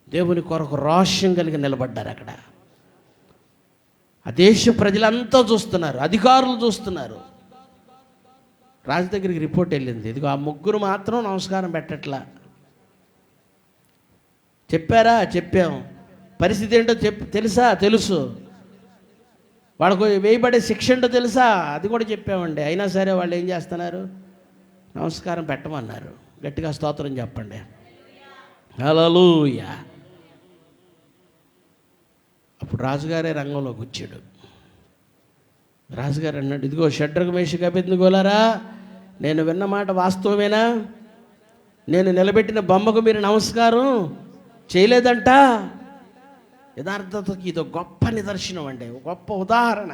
దేవుని కొరకు రోషం కలిగి నిలబడ్డారు. అక్కడ ఆ దేశ ప్రజలంతా చూస్తున్నారు, అధికారులు చూస్తున్నారు. రాజు దగ్గరికి రిపోర్ట్ వెళ్ళింది, ఇదిగో ఆ ముగ్గురు మాత్రం నమస్కారం పెట్టట్లా. చెప్పారా? చెప్పాం. పరిస్థితి ఏంటో తెలుసా? తెలుసు. వాళ్ళకు వేయబడే శిక్ష ఏంటో తెలుసా? అది కూడా చెప్పామండి. అయినా సరే వాళ్ళు ఏం చేస్తున్నారు? నమస్కారం పెట్టమన్నారు. గట్టిగా స్తోత్రం చెప్పండి. హల్లెలూయా. అప్పుడు రాజుగారే రంగంలోకి వచ్చాడు. రాజుగారు అన్నాడు, ఇదిగో షడ్రకు మేషకు అబేద్నెగోలారా, నేను విన్న మాట వాస్తవమేనా? నేను నిలబెట్టిన బొమ్మకు మీరు నమస్కారం చేయలేదంట. యథార్థతకి ఇది గొప్ప నిదర్శనం అండి, గొప్ప ఉదాహరణ.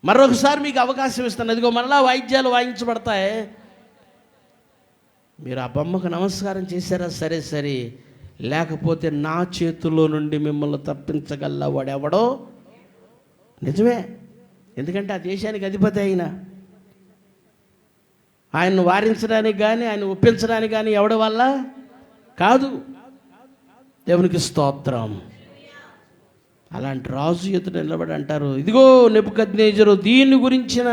మరొకసారి మీకు అవకాశం ఇస్తాను. ఇదిగో మరలా వాయిద్యాలు వాయించబడతాయి. మీరు ఆ బొమ్మకు నమస్కారం చేశారా? సరే సరే, లేకపోతే నా చేతుల్లో నుండి మిమ్మల్ని తప్పించగల వాడెవడో. నిజమే, ఎందుకంటే ఆ దేశానికి అధిపతి అయిన ఆయన్ను వారించడానికి కానీ ఆయన ఒప్పించడానికి కానీ ఎవడి వల్ల కాదు. దేవునికి స్తోత్రం. అలాంటి రాజు ఎదుట నిలబడి అంటారు, ఇదిగో నెబుకద్నెజరు, దీని గురించిన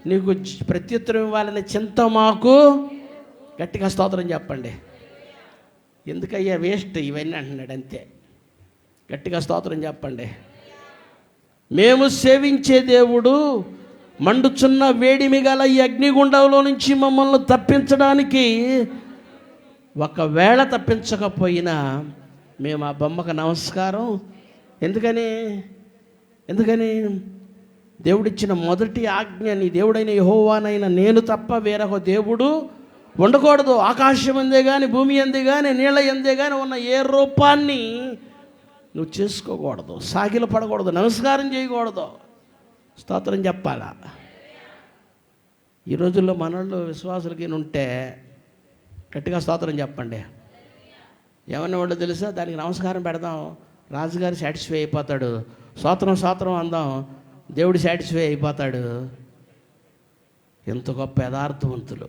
నీకు ప్రత్యుత్తరం ఇవ్వాలనే చింత మాకు. గట్టిగా స్తోత్రం చెప్పండి. ఎందుకయ్యా వేస్ట్ ఇవన్నీ అంటున్నాడు, అంతే. గట్టిగా స్తోత్రం చెప్పండి. మేము సేవించే దేవుడు మండుచున్న వేడిమి గల ఈ అగ్నిగుండంలో నుంచి మమ్మల్ని తప్పించడానికి, ఒకవేళ తప్పించకపోయినా మేము ఆ బొమ్మకు నమస్కారం ఎందుకని దేవుడిచ్చిన మొదటి ఆజ్ఞ, నీ దేవుడైన యెహోవానైన నేను తప్ప వేరొక దేవుడు ఉండకూడదు. ఆకాశం అందే కానీ భూమి అందే కానీ నీళ్ళ అందే కానీ ఉన్న ఏ రూపాన్ని నువ్వు చేసుకోకూడదు, సాగిల పడకూడదు, నమస్కారం చేయకూడదు. స్తోత్రం చెప్పాలా? ఈ రోజుల్లో మనల్లో విశ్వాసులకి ఉంటే గట్టిగా స్తోత్రం చెప్పండి. ఏమన్నా వాళ్ళు తెలుసా? దానికి నమస్కారం పెడదాం, రాజుగారు సాటిస్ఫై అయిపోతాడు. స్తోత్రం అందాం, దేవుడు సాటిస్ఫై అయిపోతాడు. ఎంత గొప్ప యథార్థవంతులు.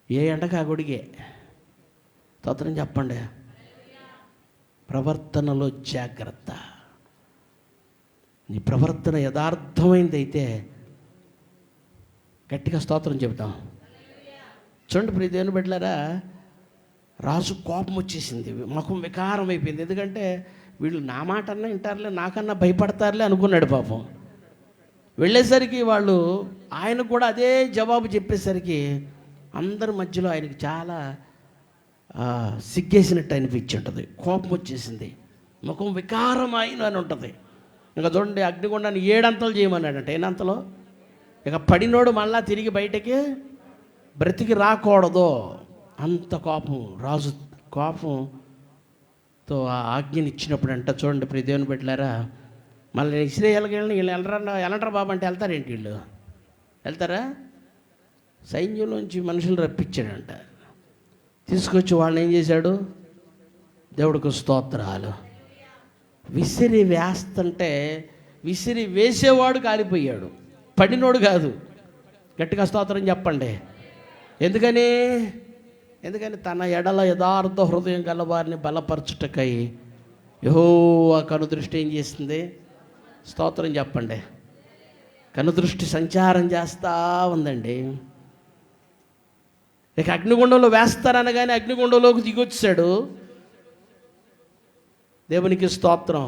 ఏ ఎండక ఆ గుడిగే. స్తోత్రం చెప్పండి. ప్రవర్తనలో జాగ్రత్త. నీ ప్రవర్తన యథార్థమైంది అయితే గట్టిగా స్తోత్రం చెబుతాం. చూడండి ప్రియ దేవుని బిడ్డలారా, రాజు కోపం వచ్చేసింది, ముఖం వికారం అయిపోయింది. ఎందుకంటే వీళ్ళు నా మాట అన్నా వింటారులే, నాకన్నా భయపడతారులే అనుకున్నాడు పాపం. వెళ్ళేసరికి వాళ్ళు ఆయనకు కూడా అదే జవాబు చెప్పేసరికి అందరి మధ్యలో ఆయనకి చాలా సిగ్గేసినట్టు అనిపించి ఉంటుంది. కోపం వచ్చేసింది, ముఖం వికారం అని ఉంటుంది. ఇంకా చూడండి, అగ్నిగుండాన్ని 7 అంతలు చేయమన్నాడంట. ఏనంతలో? ఇక పడినోడు మళ్ళా తిరిగి బయటకి బ్రతికి రాకూడదు. అంత కోపం, రాజు కోపంతో ఆ ఆజ్ఞని ఇచ్చినప్పుడు అంట చూడండి, ప్రియ దేవుని బిడ్డలారా, మళ్ళీ ఇస్రాయేల్కి వెళ్ళి వీళ్ళు ఎలాంటారా బాబు అంటే వెళ్తారేంటి? వీళ్ళు వెళ్తారా? సైన్యంలోంచి మనుషులు రప్పించాడంట. తీసుకొచ్చి వాళ్ళని ఏం చేశాడు? దేవుడికి స్తోత్రాలు. విసిరి వేస్తుంటే విసిరి వేసేవాడు కాలిపోయాడు, పడినోడు కాదు. గట్టిగా స్తోత్రం చెప్పండి. ఎందుకని తన ఎడల యథార్థ హృదయం గలవారిని బలపరచుటకై యెహోవా కనుదృష్టి ఏం చేసింది? స్తోత్రం చెప్పండి. కనుదృష్టి సంచారం చేస్తూ ఉందండి. ఇక అగ్నిగుండంలో వేస్తారనగానే అగ్నిగుండంలోకి దిగొచ్చాడు. దేవునికి స్తోత్రం.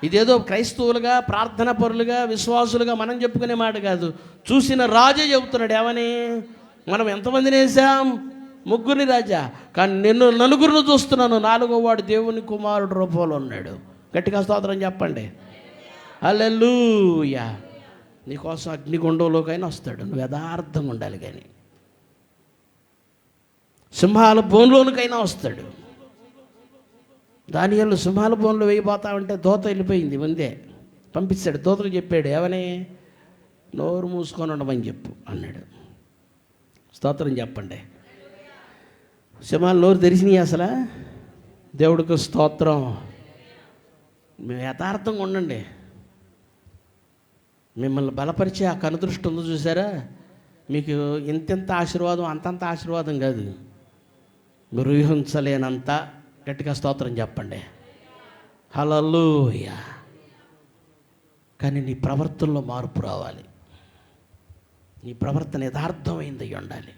ఇదేదో క్రైస్తవులుగా, ప్రార్థన పరులుగా, విశ్వాసులుగా మనం చెప్పుకునే మాట కాదు. చూసిన రాజే చెబుతున్నాడు. ఏమని? మనం ఎంతమందిని వేసాం? 3 రాజా, కానీ నిన్ను 4 చూస్తున్నాను, 4వ వాడు దేవుని కుమారుడు రూపంలో ఉన్నాడు. గట్టిగా స్తోత్రం చెప్పండి. హల్లెలూయా. నీకోసం అగ్నిగుండంలోకైనా వస్తాడు, నువ్వు యథార్థంగా ఉండాలి. కానీ సింహాల బోన్లోనికైనా వస్తాడు. దానియేలు సింహాల బోన్లో వేయిపోతా ఉంటే దూత వెళ్ళిపోయింది, ముందే పంపిస్తాడు. దూతకు చెప్పాడు, ఏమని? నోరు మూసుకొని ఉండమని చెప్పు అన్నాడు. స్తోత్రం చెప్పండి. సింహాలు నోరు తెరిచినాయి అసలు. దేవుడికి స్తోత్రం. మేము యథార్థంగా ఉండండి. మిమ్మల్ని బలపరిచే ఆ కనుదృష్టి ఉందో చూసారా? మీకు ఇంతెంత ఆశీర్వాదం, అంతంత ఆశీర్వాదం కాదు, మీరు ఊహించలేనంత. గట్టిగా స్తోత్రం చెప్పండి. హల్లెలూయా. కానీ నీ ప్రవర్తనలో మార్పు రావాలి. నీ ప్రవర్తన యథార్థమైంది ఉండాలి.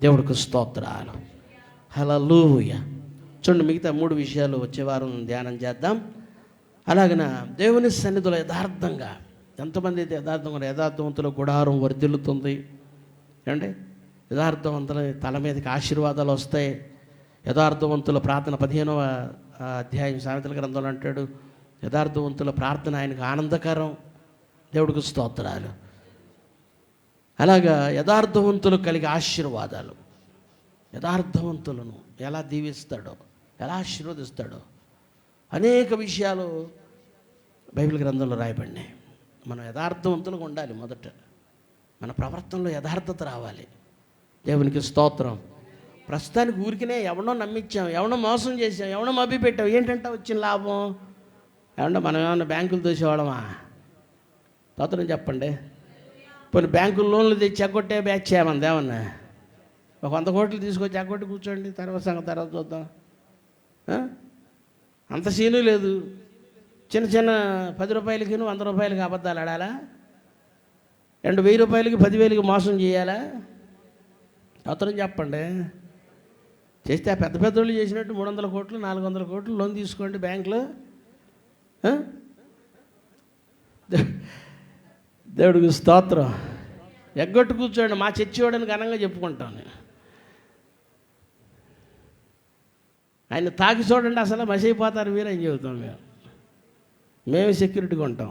దేవుడికి స్తోత్రాలు. హల్లెలూయా. చూడండి, మిగతా 3 విషయాలు వచ్చే వారం ధ్యానం చేద్దాం. అలాగన దేవుని సన్నిధిలో యథార్థంగా ఎంతమంది అయితే యథార్థవంతుల గుడారం వర్ధిల్లుతుంది ఏమండి? యథార్థవంతుల తల మీదకి ఆశీర్వాదాలు వస్తాయి. యథార్థవంతుల ప్రార్థన 15వ అధ్యాయం సామెతల గ్రంథంలో అంటాడు, యథార్థవంతుల ప్రార్థన ఆయనకు ఆనందకరం. దేవుడికి స్తోత్రాలు. అలాగా యథార్థవంతులు కలిగే ఆశీర్వాదాలు, యథార్థవంతులను ఎలా దీవిస్తాడో, ఎలా ఆశీర్వదిస్తాడో అనేక విషయాలు బైబిల్ గ్రంథంలో రాయబడినాయి. మనం యథార్థవంతులుగా ఉండాలి. మొదట మన ప్రవర్తనలో యథార్థత రావాలి. దేవునికి స్తోత్రం. ప్రస్తుతానికి ఊరికినే ఎవడో నమ్మించాం, ఎవడో మోసం చేసాం, ఎవడో మభ్య పెట్టాం, ఏంటంటే వచ్చిన లాభం? ఏమన్నా మనం ఏమన్నా బ్యాంకులు తోసేవాళ్ళమా? స్తోత్రం చెప్పండి. కొన్ని బ్యాంకులు లోన్లు తెచ్చి ఎగ్గొట్టే బ్యాచ్ చేయమంది. ఏమన్నా ఒక 100 కోట్లు తీసుకొచ్చి ఎగ్గొట్టి కూర్చోండి, తర్వాత సంగతి తర్వాత చూద్దాం. అంత సీను లేదు. చిన్న చిన్న 10 రూపాయలకి 100 రూపాయలకి అబద్ధాలు ఆడాలా? 1000 రూపాయలకి 10,000కి మోసం చేయాలా? స్తోత్రం చెప్పండి. చేస్తే ఆ పెద్ద పెద్దోళ్ళు చేసినట్టు 300 కోట్లు 400 కోట్లు లోన్ తీసుకోండి బ్యాంకులో. దేవుడికి స్తోత్రం. ఎగ్గొట్టు కూర్చోండి. మా చర్చి వాడని ఘనంగా చెప్పుకుంటాను. ఆయన తాకి చూడండి, అసలు మసైపోతారు మీరు అని చెబుతాం. మేము సెక్యూరిటీగా ఉంటాం.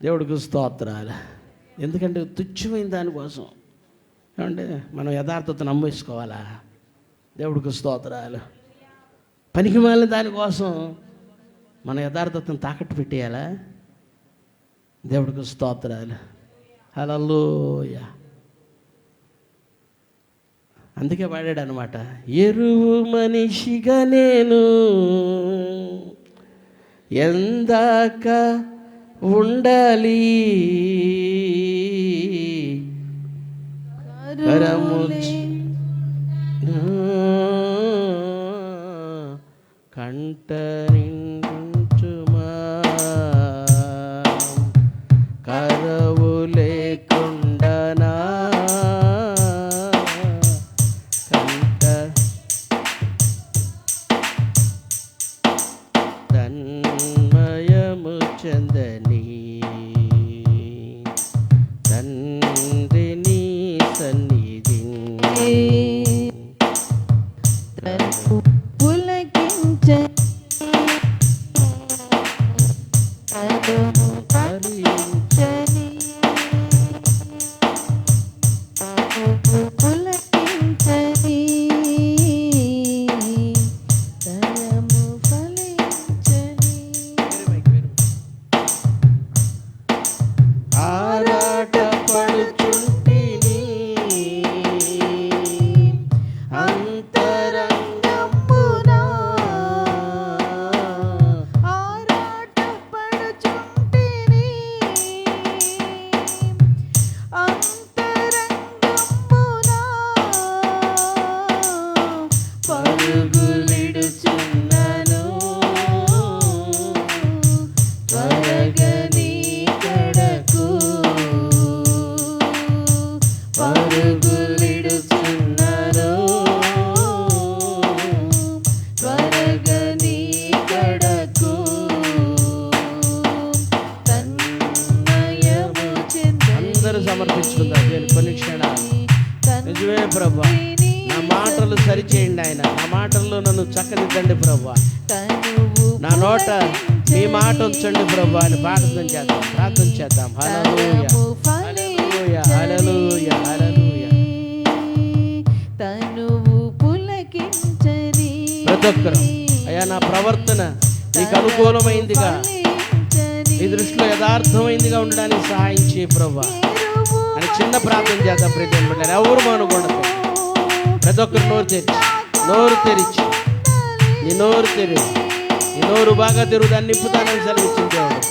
దేవుడికి స్తోత్రాలు. ఎందుకంటే తుచ్చమైన దానికోసం ఏమంటే మనం యథార్థతను నమ్మేసుకోవాలా? దేవుడికి స్తోత్రాలు. పనికి మాలిన దానికోసం మన యథార్థతను తాకట్టు పెట్టేయాలా? దేవుడికి స్తోత్రాలు. హల్లెలూయా. అందుకే పాడాడు అనమాట, ఎరువు మనిషిగా నేను ఎందాక ఉండాలి, కంట నించుమా కరవు లేకుండానా కంట తన్మయము చెందని తండ్రిని సన్నిధి పులకించని పరుగులిడుచున్నాను త్వరగా నీ కడకు, పరుగులిడుచున్నాను త్వరగా నీ కడకు, తన్మయము చెందని. అందరూ సమర్పించుకుందాం కొన్ని క్షణాలు. నిజమే ప్రభా, నా మాటలు సరిచేయండి ఆయన, నా మాటల్లో నన్ను చక్కదిద్దండి ప్రభా, నా నోట మీ మాట ఉంచండి ప్రభా అని ప్రార్థన చేద్దాం. హల్లెలూయా హల్లెలూయా హల్లెలూయా హల్లెలూయా. తనువు పులకించని ప్రతి ఒక్కరు అయ్యా నా ప్రవర్తన నీకు అనుకూలమైందిగా, నీ దృష్టిలో యథార్థమైందిగా ఉండడానికి సహాయం చేయి ప్రభా అని చిన్న ప్రార్థన చేద్దాం. ప్రతి ఒక్కరు ఎవరు మానుకోండి, ప్రతి ఒక్కరు నోరు తెరిచి నీ నోరు బాగా తెరువు, నింపుతానని సెలవిచ్చింది దేవుడు.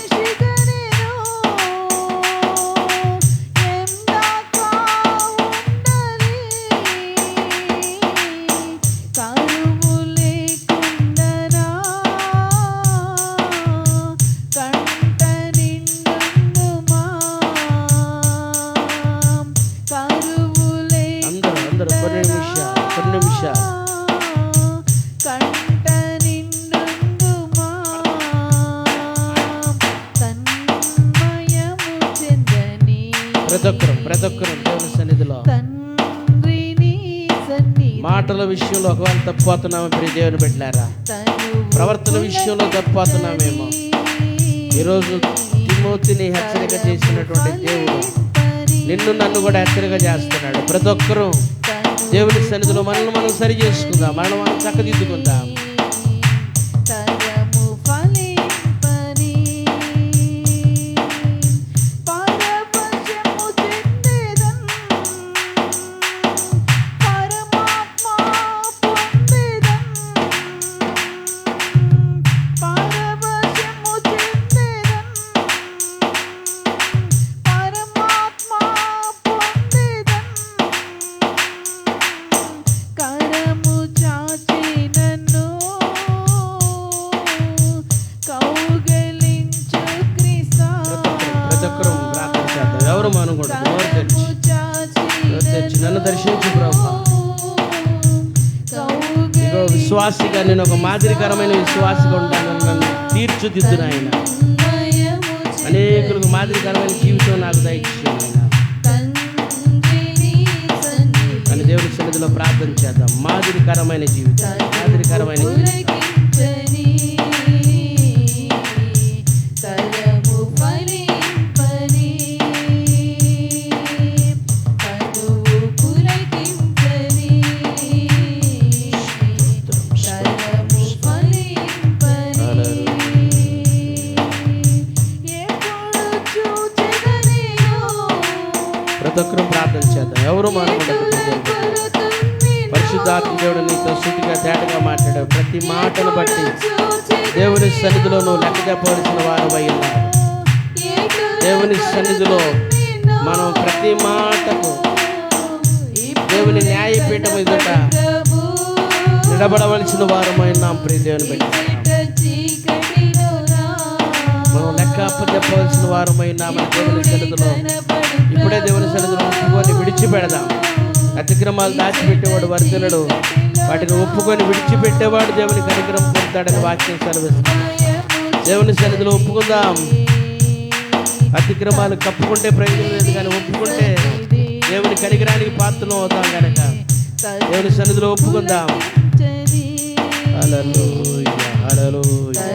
అందరూ కొన్ని నిమిషాలు ప్రతి ఒక్కరు దేవుని సన్నిధిలో మాటల విషయంలో ఒకవేళ తప్పిపోతున్నామో ప్రియ దేవుని బిడ్డలారా, ప్రవర్తన విషయంలో తప్పిపోతున్నామేమో, ఈరోజు తిమోతిని హెచ్చరిక చేసినటువంటి దేవుడు నిన్ను నన్ను కూడా హెచ్చరిక చేస్తున్నాడు. ప్రతి ఒక్కరూ దేవుని సన్నిధిలో మనల్ని మనం సరి చేసుకుందాం, మనం చక్కదిద్దుకుందాం. ఎవరు మానకూడదు, నోరు తెరిచి నన్ను దర్శించు ప్రభా. ఇగో విశ్వాసిగా నేను ఒక మాదిరికరమైన విశ్వాసిగా ఉంటాను, నన్ను తీర్చిదిద్దును ఆయన. అనేకులకు మాదిరికరమైన జీవితం నాకు దయచేయండి అని దేవుని సన్నిధిలో ప్రార్థన చేద్దాం. మాదిరికరమైన జీవితం, మాదిరికరమైన జీవితం. ప్రతి ఒక్కరూ ప్రార్థన చేద్దాం. ఎవరు మానకూడదు. పరిశుద్ధాత్మ దేవుడు నీతో సూటిగా తేటగా మాట్లాడావు. ప్రతి మాటను బట్టి దేవుని సన్నిధిలో నువ్వు లెక్క చెప్పవలసిన వారమై ఉన్నావు. దేవుని సన్నిధిలో మనం ప్రతి మాటకు దేవుని న్యాయపీఠం ఎదుట నిలబడవలసిన వారమై ఉన్నాం. ప్రియ దేవుని బట్టి మనం లెక్క అప్పచెప్పవలసిన వారమై ఉన్నామని దేవుని సన్నిధిలో ఇప్పుడే దేవుని సన్నిధిలో ఒప్పుకొని విడిచిపెడదాం. అతిక్రమాలు దాచిపెట్టేవాడు వర్ధనుడు, వాటిని ఒప్పుకొని విడిచిపెట్టేవాడు దేవుని కనికరం పొందుతాడని వాక్యం సెలవిస్తుంది. దేవుని సన్నిధిలో ఒప్పుకుందాం. అతిక్రమాలు కప్పుకుంటే ప్రయోజనం లేదు, కానీ ఒప్పుకుంటే దేవుని కనికరానికి పాత్రలు అవుతాం కనుక దేవుని సన్నిధిలో ఒప్పుకుందాం. హల్లెలూయా హల్లెలూయా.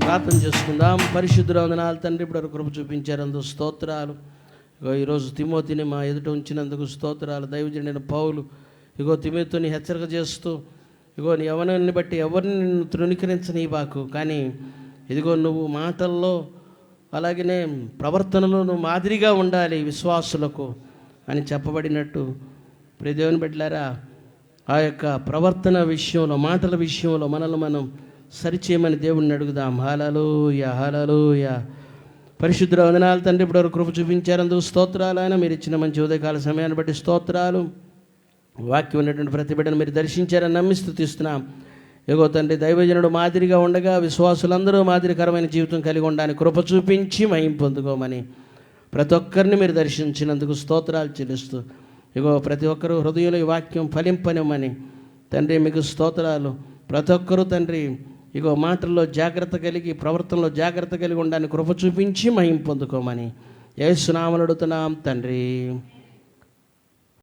ప్రార్థన చేసుకుందాం. పరిశుద్ధుల వందనాలు తండ్రి, ఇప్పుడు కృప చూపించారు, అందుకు స్తోత్రాలు. ఇగో ఈరోజు తిమోతిని మా ఎదుట ఉంచినందుకు స్తోత్రాలు. దైవజనుడైన పౌలు ఇగో తిమోతిని హెచ్చరిక చేస్తూ, ఇగో నీ యవ్వనాన్ని బట్టి ఎవరిని నిన్ను తృణీకరించనీబాకు, కానీ ఇదిగో నువ్వు మాటల్లో అలాగనే ప్రవర్తనలో నువ్వు మాదిరిగా ఉండాలి విశ్వాసులకు అని చెప్పబడినట్టు ప్రియ దేవుని బిడ్డలారా, ఆ యొక్క ప్రవర్తన విషయంలో, మాటల విషయంలో మనల్ని మనం సరిచేయమని దేవుణ్ణి అడుగుదాం. హల్లెలూయా, హల్లెలూయా. పరిశుద్ధ వందనాలు తండ్రి, ఇప్పటివరకు కృప చూపించారందుకు స్తోత్రాలు. ఆయన మీరు ఇచ్చిన మంచి ఉదయకాల సమయాన్ని బట్టి స్తోత్రాలు. వాక్యం ఉన్నటువంటి ప్రతి బిడ్డను మీరు దర్శించారని నమ్మి స్తుతిస్తున్నాం. ఎగో తండ్రి, దైవజనుడు మాదిరిగా ఉండగా విశ్వాసులందరూ మాదిరికరమైన జీవితం కలిగి ఉండడానికి కృప చూపించి మహిమ పొందుకోమని ప్రతి ఒక్కరిని మీరు దర్శించినందుకు స్తోత్రాలు చెల్లిస్తూ, ఇగో ప్రతి ఒక్కరూ హృదయంలో ఈ వాక్యం ఫలింపనివ్వమని తండ్రి మీకు స్తోత్రాలు. ప్రతి ఒక్కరూ తండ్రి ఇగో మాటల్లో జాగ్రత్త కలిగి, ప్రవర్తనలో జాగ్రత్త కలిగి ఉండడానికి కృప చూపించి మహిమ పొందుకోమని యేసు నామములో అడుగుతున్నాం తండ్రి.